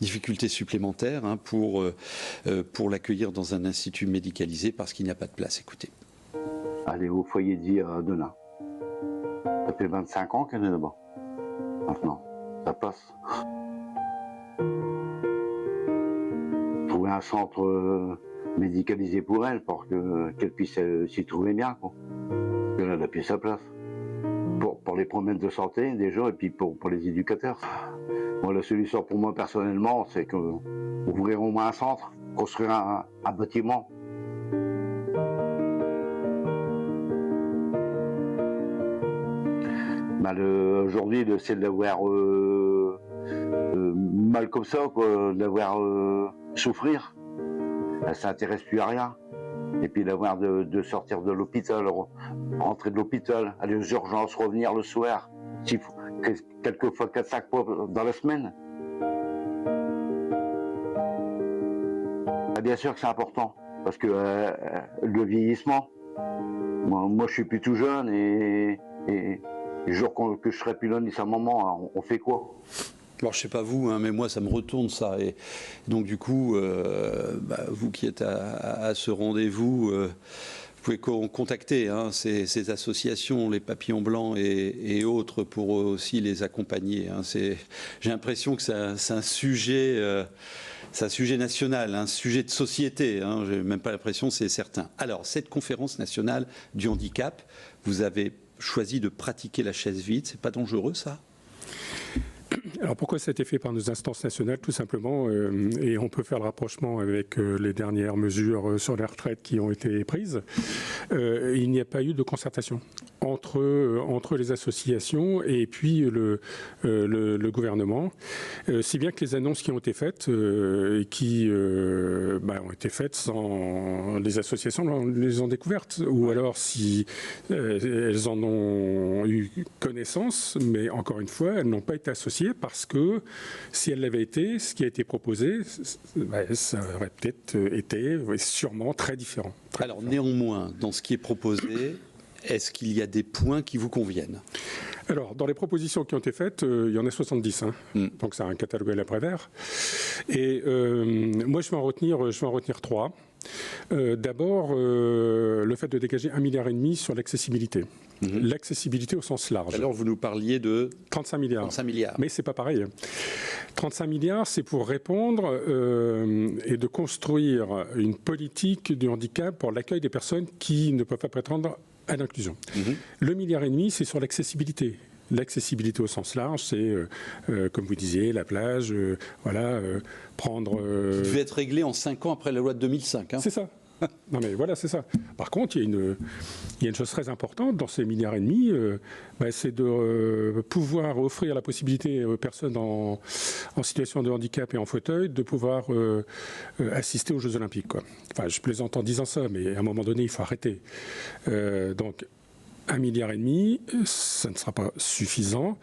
difficultés supplémentaires pour l'accueillir dans un institut médicalisé parce qu'il n'y a pas de place. Écoutez. Elle est au foyer de vie à Denain. Ça fait 25 ans qu'elle est là-bas. Maintenant, ça passe. Trouver un centre médicalisé pour elle, pour qu'elle puisse s'y trouver bien, quoi. Qu'elle a plus sa place. Pour les problèmes de santé déjà, et puis pour les éducateurs. Bon, la solution pour moi personnellement, c'est qu'ouvrir au moins un centre, construire un bâtiment. Aujourd'hui, c'est de l'avoir mal comme ça, quoi, de l'avoir souffrir. Ça s'intéresse plus à rien. Et puis d'avoir de sortir de l'hôpital, rentrer de l'hôpital, aller aux urgences, revenir le soir, quelquefois 4-5 fois dans la semaine. Bien sûr que c'est important, parce que le vieillissement, moi je suis plus tout jeune et le jour que je serai plus là ni sa maman, on fait quoi? Alors, je sais pas vous, mais moi, ça me retourne, ça. Et donc, du coup, vous qui êtes à ce rendez-vous, vous pouvez contacter ces associations, les Papillons Blancs et autres, pour aussi les accompagner. J'ai l'impression que c'est un sujet... c'est un sujet national, un sujet de société, je n'ai même pas l'impression, c'est certain. Alors, cette conférence nationale du handicap, vous avez choisi de pratiquer la chaise vide, c'est pas dangereux, ça ? Alors pourquoi ça a été fait par nos instances nationales? Tout simplement, et on peut faire le rapprochement avec les dernières mesures sur les retraites qui ont été prises, il n'y a pas eu de concertation entre les associations et puis le gouvernement, si bien que les annonces qui ont été faites, ont été faites sans les associations les ont découvertes, ou alors si elles en ont eu connaissance, mais encore une fois, elles n'ont pas été associées parce que si elles l'avaient été, ce qui a été proposé, ça aurait peut-être été sûrement très différent. Alors néanmoins, dans ce qui est proposé, est-ce qu'il y a des points qui vous conviennent? Alors, dans les propositions qui ont été faites, il y en a 70, donc c'est un catalogue à l'après-vert. Et moi, je vais en retenir 3. D'abord, le fait de dégager 1,5 milliard sur l'accessibilité. L'accessibilité au sens large. Alors, vous nous parliez de 35 milliards. 35 milliards. Mais c'est pas pareil. 35 milliards, c'est pour répondre et de construire une politique du handicap pour l'accueil des personnes qui ne peuvent pas prétendre à l'inclusion. Le 1,5 milliard, c'est sur l'accessibilité. L'accessibilité au sens large, c'est, comme vous disiez, la plage, prendre... Qui devait être réglé en 5 ans après la loi de 2005. C'est ça. Non mais voilà, c'est ça. Par contre, il y a une chose très importante dans ces 1,5 milliards, c'est de pouvoir offrir la possibilité aux personnes en situation de handicap et en fauteuil de pouvoir assister aux Jeux Olympiques, quoi. Enfin, je plaisante en disant ça, mais à un moment donné, il faut arrêter. Donc, 1,5 milliard, ça ne sera pas suffisant.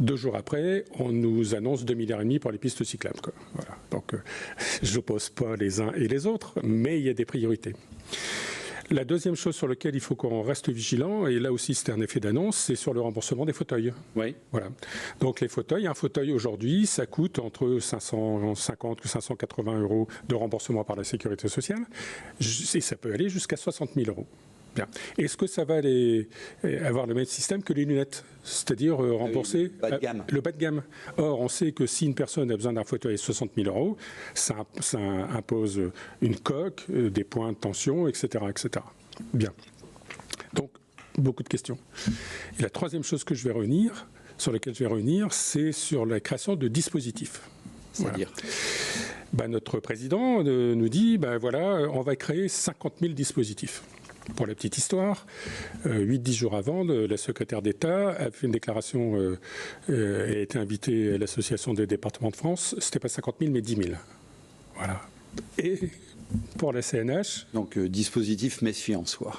2 jours après, on nous annonce 2,5 milliards pour les pistes cyclables, quoi. Voilà. Donc, je n'oppose pas les uns et les autres, mais il y a des priorités. La deuxième chose sur laquelle il faut qu'on reste vigilant, et là aussi c'était un effet d'annonce, c'est sur le remboursement des fauteuils. Oui. Voilà. Donc les fauteuils, un fauteuil aujourd'hui, ça coûte entre 550 ou 580 € de remboursement par la sécurité sociale, et ça peut aller jusqu'à 60 000 €. Bien. Est-ce que ça va avoir le même système que les lunettes, c'est-à-dire rembourser le bas de gamme? Or, on sait que si une personne a besoin d'un fauteuil à 60 000 €, ça impose une coque, des points de tension, etc., etc. Bien. Donc, beaucoup de questions. Et la troisième chose sur laquelle je vais revenir, c'est sur la création de dispositifs. C'est-à-dire notre président nous dit, on va créer 50 000 dispositifs. Pour la petite histoire, 8-10 jours avant, la secrétaire d'État a fait une déclaration et a été invitée à l'Association des départements de France. C'était pas 50 000, mais 10 000. Voilà. Et pour la CNH... Donc, dispositif méfiance, quoi.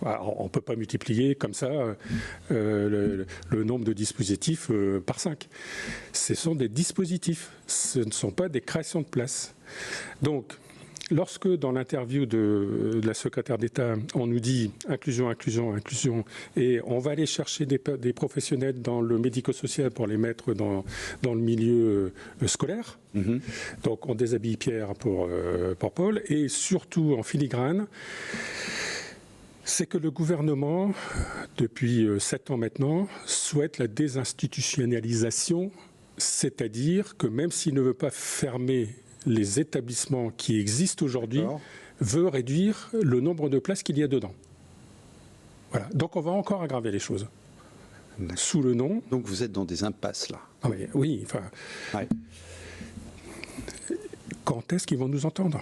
On ne peut pas multiplier comme ça le nombre de dispositifs par 5. Ce sont des dispositifs, ce ne sont pas des créations de places. Donc, lorsque dans l'interview de la secrétaire d'État, on nous dit inclusion, inclusion, inclusion, et on va aller chercher des professionnels dans le médico-social pour les mettre dans le milieu scolaire, donc on déshabille Pierre pour Paul, et surtout en filigrane, c'est que le gouvernement, depuis 7 ans maintenant, souhaite la désinstitutionnalisation, c'est-à-dire que même s'il ne veut pas fermer les établissements qui existent aujourd'hui, veut réduire le nombre de places qu'il y a dedans. Voilà. Donc on va encore aggraver les choses. Sous le nom... Donc vous êtes dans des impasses là. Ah oui, enfin... Ouais. Quand est-ce qu'ils vont nous entendre ?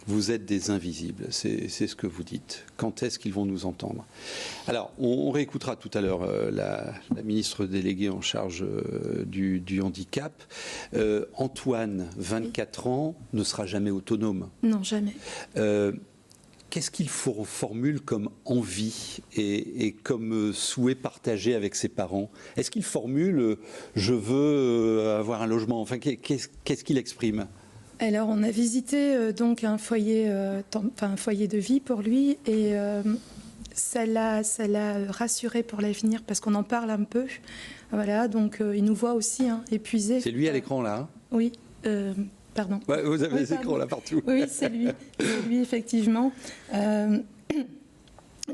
Vous êtes des invisibles, c'est ce que vous dites. Quand est-ce qu'ils vont nous entendre? Alors, on réécoutera tout à l'heure la ministre déléguée en charge du handicap. Antoine, 24 ans, ne sera jamais autonome. Non, jamais. Qu'est-ce qu'il formule comme envie et comme souhait partagé avec ses parents? Est-ce qu'il formule « je veux avoir un logement » Enfin, qu'est-ce qu'il exprime? Alors, on a visité donc un foyer de vie pour lui et ça l'a rassuré pour l'avenir parce qu'on en parle un peu. Voilà, donc il nous voit aussi épuisé. C'est lui à l'écran là, hein? Oui. Pardon. Ouais, vous avez les écrans là partout. Oui, c'est lui. C'est lui, effectivement.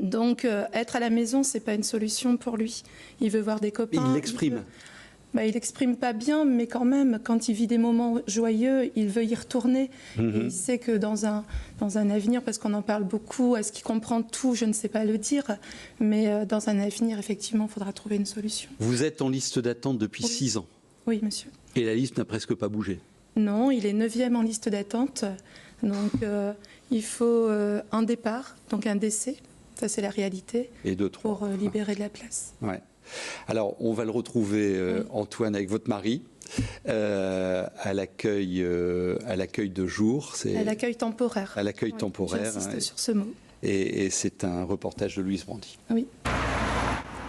Donc, être à la maison, c'est pas une solution pour lui. Il veut voir des copains. Il l'exprime. Il n'exprime pas bien, mais quand même, quand il vit des moments joyeux, il veut y retourner. Et il sait que dans un avenir, parce qu'on en parle beaucoup, est-ce qu'il comprend tout? Je ne sais pas le dire. Mais dans un avenir, effectivement, il faudra trouver une solution. Vous êtes en liste d'attente depuis 6 ans. Oui, monsieur. Et la liste n'a presque pas bougé. Non, il est 9e en liste d'attente. Donc, il faut un départ, donc un décès. Ça, c'est la réalité. Et 2, 3. Pour libérer de la place. Ouais. Alors, on va le retrouver, Antoine, avec votre mari, à l'accueil de jour. À l'accueil temporaire. À l'accueil temporaire. J'insiste sur ce mot. Et c'est un reportage de Louise Brandy. Oui.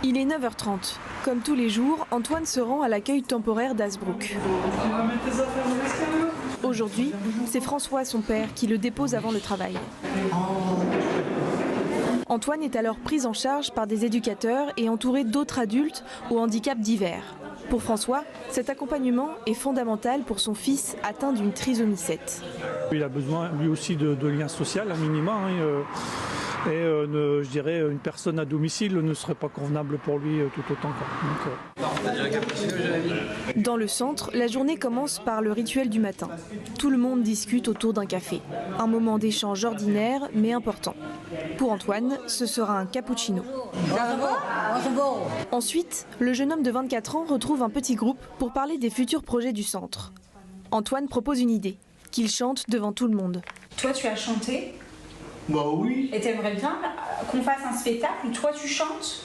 Il est 9h30. Comme tous les jours, Antoine se rend à l'accueil temporaire d'Hazebrouck. Aujourd'hui, c'est François, son père, qui le dépose avant le travail. Antoine est alors pris en charge par des éducateurs et entouré d'autres adultes au handicap divers. Pour François, cet accompagnement est fondamental pour son fils atteint d'une trisomie 7. Il a besoin lui aussi de liens sociaux, à minima. Je dirais une personne à domicile ne serait pas convenable pour lui tout autant. Dans le centre, la journée commence par le rituel du matin. Tout le monde discute autour d'un café. Un moment d'échange ordinaire mais important. Pour Antoine, ce sera un cappuccino. Ensuite, le jeune homme de 24 ans retrouve un petit groupe pour parler des futurs projets du centre. Antoine propose une idée, qu'il chante devant tout le monde. Toi, tu as chanté ? Bah oui. Et t'aimerais bien qu'on fasse un spectacle où toi tu chantes?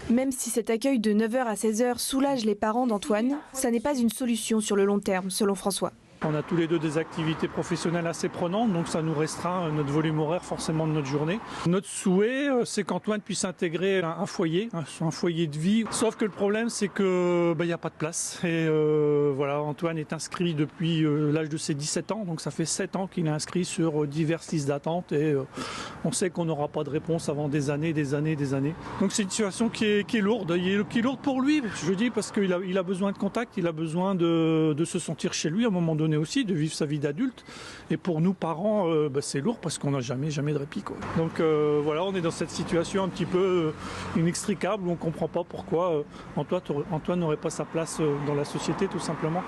Même si cet accueil de 9h à 16h soulage les parents d'Antoine, ça n'est pas une solution sur le long terme, selon François. On a tous les deux des activités professionnelles assez prenantes, donc ça nous restreint notre volume horaire forcément de notre journée. Notre souhait, c'est qu'Antoine puisse intégrer un foyer de vie. Sauf que le problème, c'est que il n'y a pas de place. Et voilà, Antoine est inscrit depuis l'âge de ses 17 ans, donc ça fait 7 ans qu'il est inscrit sur diverses listes d'attente et on sait qu'on n'aura pas de réponse avant des années. Donc c'est une situation qui est lourde, qui est lourde pour lui, je dis, parce qu'il a besoin de contact, il a besoin de se sentir chez lui à un moment donné aussi, de vivre sa vie d'adulte. Et pour nous parents, c'est lourd parce qu'on n'a jamais de répit, quoi. Donc voilà, on est dans cette situation un petit peu inextricable où on ne comprend pas pourquoi Antoine n'aurait pas sa place dans la société, tout simplement.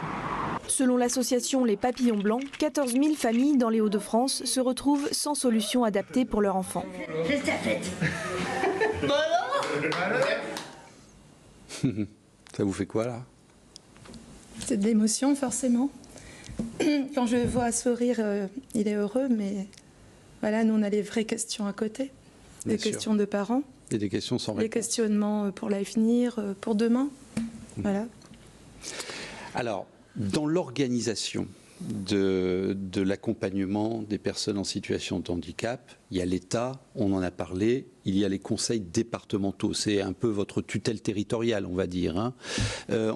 Selon l'association Les Papillons Blancs, 14 000 familles dans les Hauts-de-France se retrouvent sans solution adaptée pour leur enfant. C'est ta fête. Ça vous fait quoi là? C'est de l'émotion forcément. Quand je vois sourire, il est heureux, mais voilà, nous on a les vraies questions à côté, des questions de parents. Et des questions sans réponse. Des questionnements pour l'avenir, pour demain. Voilà. Alors, dans l'organisation de l'accompagnement des personnes en situation de handicap. Il y a l'État, on en a parlé, il y a les conseils départementaux, c'est un peu votre tutelle territoriale, on va dire. Hein.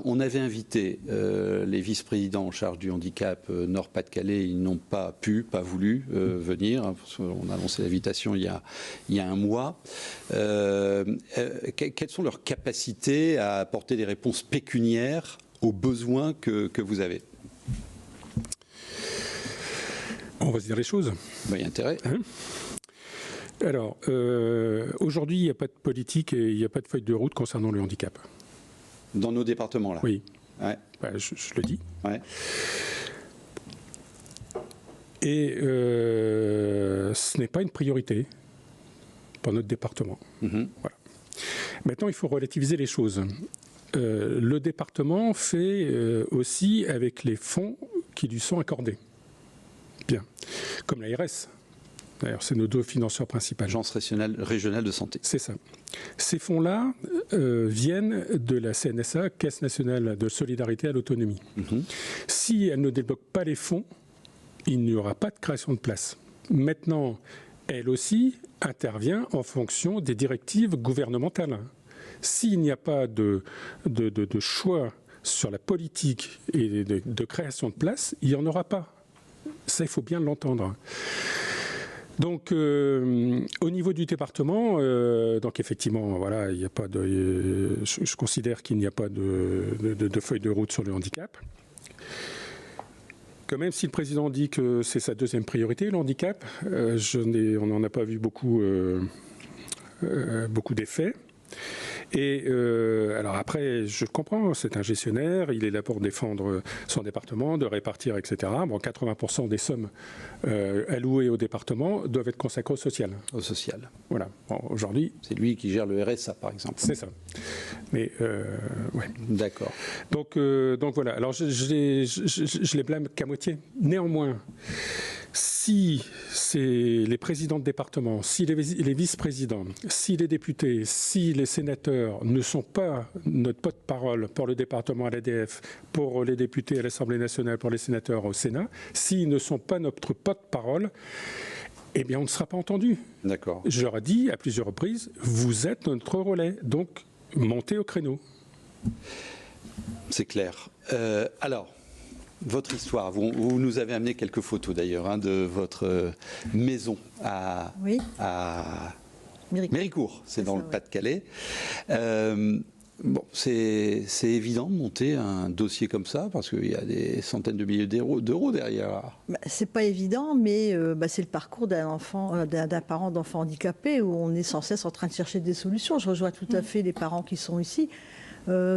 On avait invité les vice-présidents en charge du handicap Nord-Pas-de-Calais, ils n'ont pas voulu venir, hein, parce qu'on a lancé l'invitation il y a un mois. Quelles sont leurs capacités à apporter des réponses pécuniaires aux besoins que vous avez? On va se dire les choses. Il y a intérêt. Hein? Alors, aujourd'hui, il n'y a pas de politique et il n'y a pas de feuille de route concernant le handicap. Dans nos départements, là? Oui. Ouais. Je le dis. Ouais. Et ce n'est pas une priorité pour notre département. Voilà. Maintenant, il faut relativiser les choses. Le département fait aussi avec les fonds qui lui sont accordés. Bien. Comme l'ARS. D'ailleurs, c'est nos deux financeurs principaux. Agence régionale de santé. C'est ça. Ces fonds-là viennent de la CNSA, Caisse nationale de solidarité à l'autonomie. Si elle ne débloque pas les fonds, il n'y aura pas de création de place. Maintenant, elle aussi intervient en fonction des directives gouvernementales. S'il n'y a pas de choix sur la politique et de création de place, il n'y en aura pas. Ça, il faut bien l'entendre. Donc, au niveau du département, donc effectivement, voilà, il n'y a pas de. Je considère qu'il n'y a pas de feuille de route sur le handicap. Quand même, si le président dit que c'est sa deuxième priorité, le handicap, on n'en a pas vu beaucoup d'effets. Et alors après, je comprends, c'est un gestionnaire, il est là pour défendre son département, de répartir, etc. Bon, 80% des sommes allouées au département doivent être consacrées au social. Au social. Voilà. Bon, aujourd'hui, c'est lui qui gère le RSA, par exemple. C'est ça. Mais ouais. D'accord. Donc voilà. Alors je les blâme qu'à moitié. Néanmoins, si c'est les présidents de département, si les vice-présidents, si les députés, si les sénateurs ne sont pas notre porte-parole pour le département à l'ADF, pour les députés à l'Assemblée nationale, pour les sénateurs au Sénat, s'ils ne sont pas notre porte-parole, eh bien on ne sera pas entendu. D'accord. Je leur ai dit à plusieurs reprises, vous êtes notre relais, donc montez au créneau. C'est clair. Alors, votre histoire, vous nous avez amené quelques photos d'ailleurs hein, de votre maison à Méricourt, c'est dans le Pas-de-Calais. Bon, c'est évident de monter un dossier comme ça parce qu'il y a des centaines de milliers d'euros derrière. C'est pas évident, mais c'est le parcours d'un parent d'enfant handicapé où on est sans cesse en train de chercher des solutions. Je rejoins tout à fait les parents qui sont ici.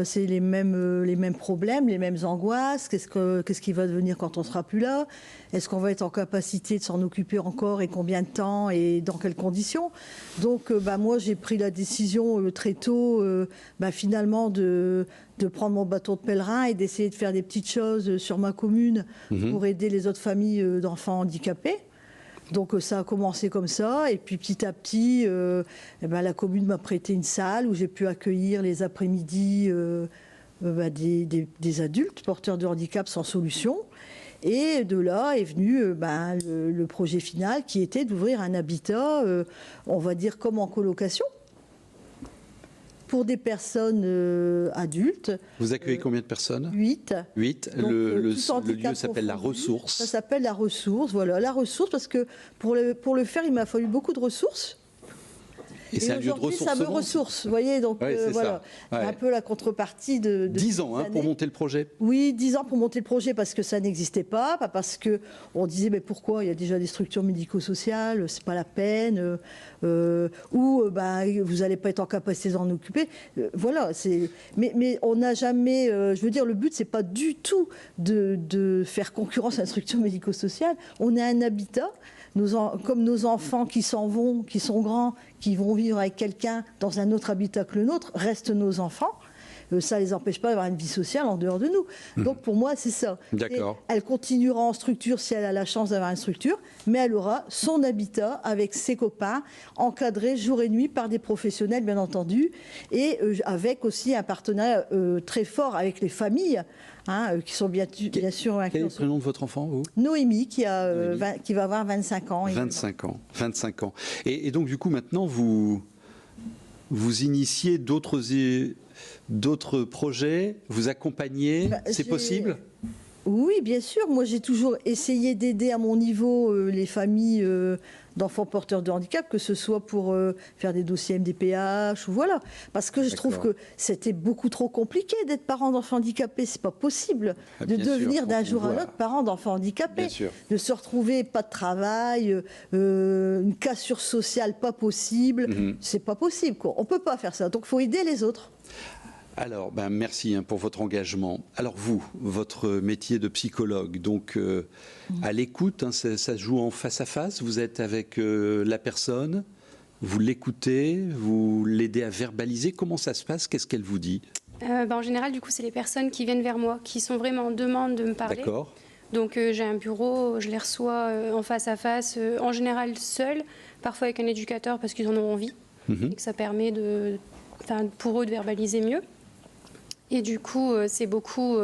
C'est les mêmes problèmes, les mêmes angoisses. Qu'est-ce qui va devenir quand on ne sera plus là? Est-ce qu'on va être en capacité de s'en occuper encore et combien de temps et dans quelles conditions? Donc moi j'ai pris la décision très tôt finalement de prendre mon bateau de pèlerin et d'essayer de faire des petites choses sur ma commune pour aider les autres familles d'enfants handicapés. Donc ça a commencé comme ça, et puis petit à petit, la commune m'a prêté une salle où j'ai pu accueillir les après-midi des adultes porteurs de handicap sans solution. Et de là est venu le projet final qui était d'ouvrir un habitat, on va dire comme en colocation, pour des personnes adultes. Vous accueillez combien de personnes? 8. 8. Le lieu s'appelle La Ressource. Ça s'appelle La Ressource, voilà. La Ressource, parce que pour le faire, il m'a fallu beaucoup de ressources. Et c'est un lieu de ressourcement. Ça me ressource, vous voyez, donc voilà. Ouais. Un peu la contrepartie de 10 ans pour monter le projet. Oui, 10 ans pour monter le projet parce que ça n'existait pas parce qu'on disait mais pourquoi, il y a déjà des structures médico-sociales, c'est pas la peine, ou vous n'allez pas être en capacité d'en occuper. Voilà, mais on n'a jamais, je veux dire, le but c'est pas du tout de faire concurrence à une structure médico-sociale. On a un habitat. Comme nos enfants qui s'en vont, qui sont grands, qui vont vivre avec quelqu'un dans un autre habitat que le nôtre, restent nos enfants. ça ne les empêche pas d'avoir une vie sociale en dehors de nous. Donc pour moi, c'est ça. D'accord. Elle continuera en structure si elle a la chance d'avoir une structure, mais elle aura son habitat avec ses copains, encadré jour et nuit par des professionnels, bien entendu, et avec aussi un partenariat très fort avec les familles, qui sont bien sûr... Quel est le prénom de votre enfant, vous ? Noémie, qui va avoir 25 ans. 25 ans. Et donc, du coup, maintenant, vous initiez d'autres projets, vous accompagnez, c'est possible ? Oui, bien sûr. Moi, j'ai toujours essayé d'aider à mon niveau les familles d'enfants porteurs de handicap, que ce soit pour faire des dossiers MDPH ou voilà. Parce que je trouve que c'était beaucoup trop compliqué d'être parent d'enfants handicapés. C'est pas possible de devenir d'un jour à l'autre parent d'enfants handicapés. De se retrouver pas de travail, une cassure sociale pas possible. C'est pas possible, quoi. On peut pas faire ça. Donc, il faut aider les autres. Alors, merci pour votre engagement. Alors vous, votre métier de psychologue, donc à l'écoute, ça se joue en face à face, vous êtes avec la personne, vous l'écoutez, vous l'aidez à verbaliser, comment ça se passe, qu'est-ce qu'elle vous dit ? En général, du coup, c'est les personnes qui viennent vers moi, qui sont vraiment en demande de me parler. D'accord. Donc j'ai un bureau, je les reçois en face à face, en général seuls, parfois avec un éducateur parce qu'ils en ont envie, et que ça permet pour eux de verbaliser mieux. Et du coup, c'est beaucoup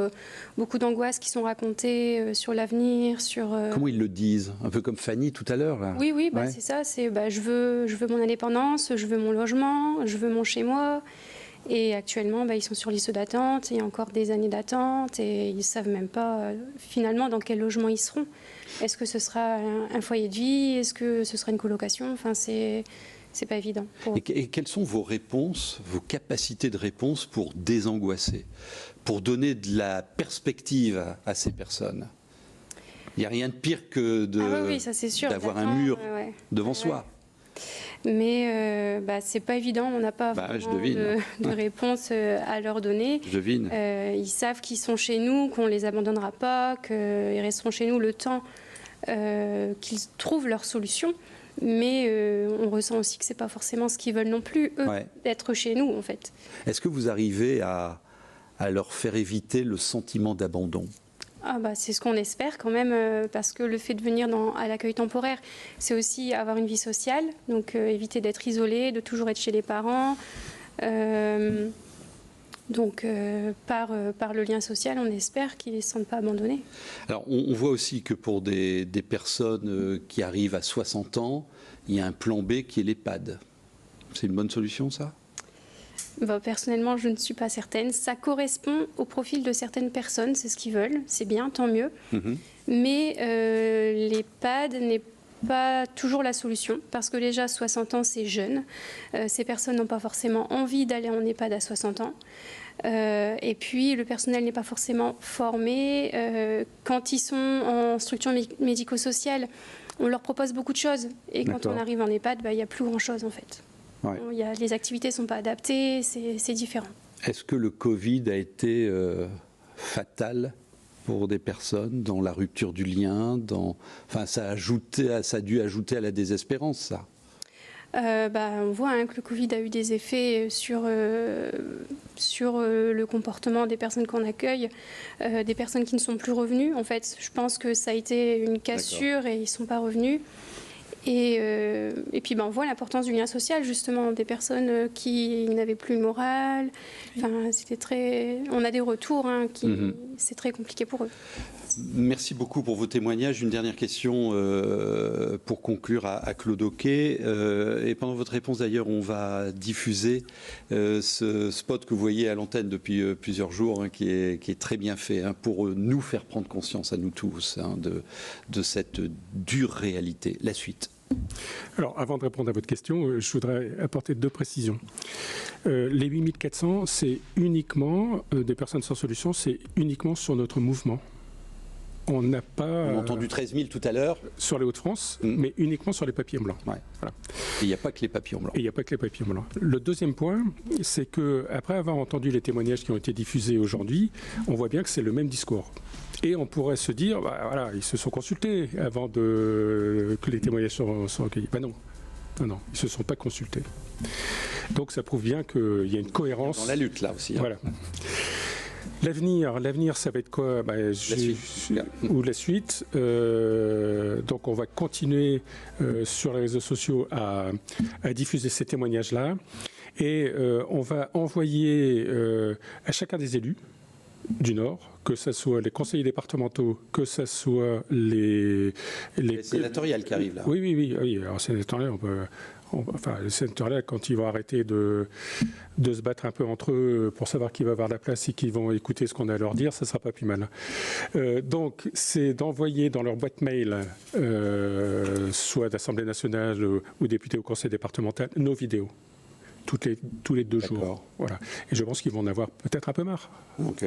d'angoisses qui sont racontées sur l'avenir, sur... Comment ils le disent ? Un peu comme Fanny tout à l'heure, là. Oui, c'est ça. C'est je veux mon indépendance, je veux mon logement, je veux mon chez-moi. Et actuellement, ils sont sur liste d'attente. Il y a encore des années d'attente et ils ne savent même pas finalement dans quel logement ils seront. Est-ce que ce sera un foyer de vie ? Est-ce que ce sera une colocation ? Enfin, c'est pas évident. Et quelles sont vos réponses, vos capacités de réponse pour désangoisser, pour donner de la perspective à ces personnes ? Il n'y a rien de pire que d'avoir un mur devant soi. Mais c'est pas évident, on n'a pas vraiment de réponse à leur donner. Je devine. Ils savent qu'ils sont chez nous, qu'on les abandonnera pas, qu'ils resteront chez nous le temps qu'ils trouvent leur solution. Mais on ressent aussi que c'est pas forcément ce qu'ils veulent non plus, eux, d'être chez nous, en fait. Est-ce que vous arrivez à leur faire éviter le sentiment d'abandon ? C'est ce qu'on espère quand même, parce que le fait de venir à l'accueil temporaire, c'est aussi avoir une vie sociale, donc éviter d'être isolé, de toujours être chez les parents. Donc, par le lien social, on espère qu'ils ne se sentent pas abandonnés. Alors, on voit aussi que pour des personnes qui arrivent à 60 ans, il y a un plan B qui est l'EHPAD. C'est une bonne solution, ça ? Personnellement, je ne suis pas certaine. Ça correspond au profil de certaines personnes, c'est ce qu'ils veulent. C'est bien, tant mieux. Mais l'EHPAD n'est pas toujours la solution, parce que déjà 60 ans c'est jeune, ces personnes n'ont pas forcément envie d'aller en EHPAD à 60 ans, et puis le personnel n'est pas forcément formé, quand ils sont en structure médico-sociale, on leur propose beaucoup de choses, et quand on arrive en EHPAD, il n'y a plus grand chose en fait. Les activités ne sont pas adaptées, c'est différent. Est-ce que le Covid a été fatal pour des personnes dans la rupture du lien, ça a dû ajouter à la désespérance, ça. On voit que le Covid a eu des effets sur le comportement des personnes qu'on accueille, des personnes qui ne sont plus revenues. En fait, je pense que ça a été une cassure et ils ne sont pas revenus. Et puis on voit l'importance du lien social, justement, des personnes qui n'avaient plus le moral. On a des retours c'est très compliqué pour eux. Merci beaucoup pour vos témoignages. Une dernière question pour conclure à Claude Oquet. Et pendant votre réponse, d'ailleurs, on va diffuser ce spot que vous voyez à l'antenne depuis plusieurs jours, qui est très bien fait, pour nous faire prendre conscience à nous tous de cette dure réalité. La suite. Alors, avant de répondre à votre question, je voudrais apporter 2 précisions. Les 8400, c'est uniquement des personnes sans solution, c'est uniquement sur notre mouvement. On n'a pas... On a entendu 13 000 tout à l'heure. Sur les Hauts-de-France, mais uniquement sur les papillons blancs. Voilà. Et il n'y a pas que les papillons blancs. Le deuxième point, c'est qu'après avoir entendu les témoignages qui ont été diffusés aujourd'hui, on voit bien que c'est le même discours. Et on pourrait se dire, ils se sont consultés avant que les témoignages soient recueillis. Non, ils ne se sont pas consultés. Donc ça prouve bien qu'il y a une cohérence. Dans la lutte, là aussi. Hein. Voilà. L'avenir, ça va être quoi? La suite. Donc on va continuer sur les réseaux sociaux à diffuser ces témoignages-là. Et on va envoyer à chacun des élus du Nord, que ce soit les conseillers départementaux, que ce soit les sénatoriales qui arrivent là. Oui. Alors sénatoriales, les sénatoriales, quand ils vont arrêter de se battre un peu entre eux pour savoir qui va avoir la place et qui vont écouter ce qu'on a à leur dire, ça ne sera pas plus mal. Donc, c'est d'envoyer dans leur boîte mail, soit d'Assemblée nationale ou députés au conseil départemental, nos vidéos. Tous les 2 jours. Voilà. Et je pense qu'ils vont en avoir peut-être un peu marre. Donc,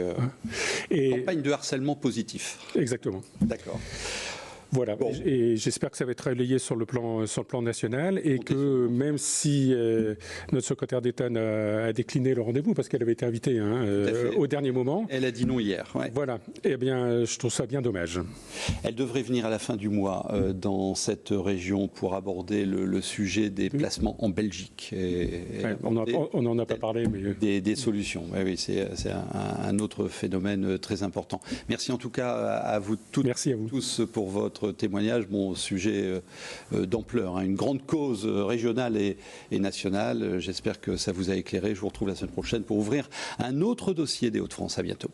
campagne de harcèlement positif. Exactement. D'accord. Voilà, bon. Et j'espère que ça va être relayé sur le plan national et que même si notre secrétaire d'État a décliné le rendez-vous parce qu'elle avait été invitée au dernier moment. Elle a dit non hier. Ouais. Voilà, eh bien je trouve ça bien dommage. Elle devrait venir à la fin du mois dans cette région pour aborder le sujet des placements en Belgique. On n'en a pas parlé, mais... Des solutions, oui, c'est un autre phénomène très important. Merci en tout cas à vous toutes. Merci à vous tous pour votre témoignage, sujet d'ampleur, une grande cause régionale et nationale. J'espère que ça vous a éclairé. Je vous retrouve la semaine prochaine pour ouvrir un autre dossier des Hauts-de-France. À bientôt.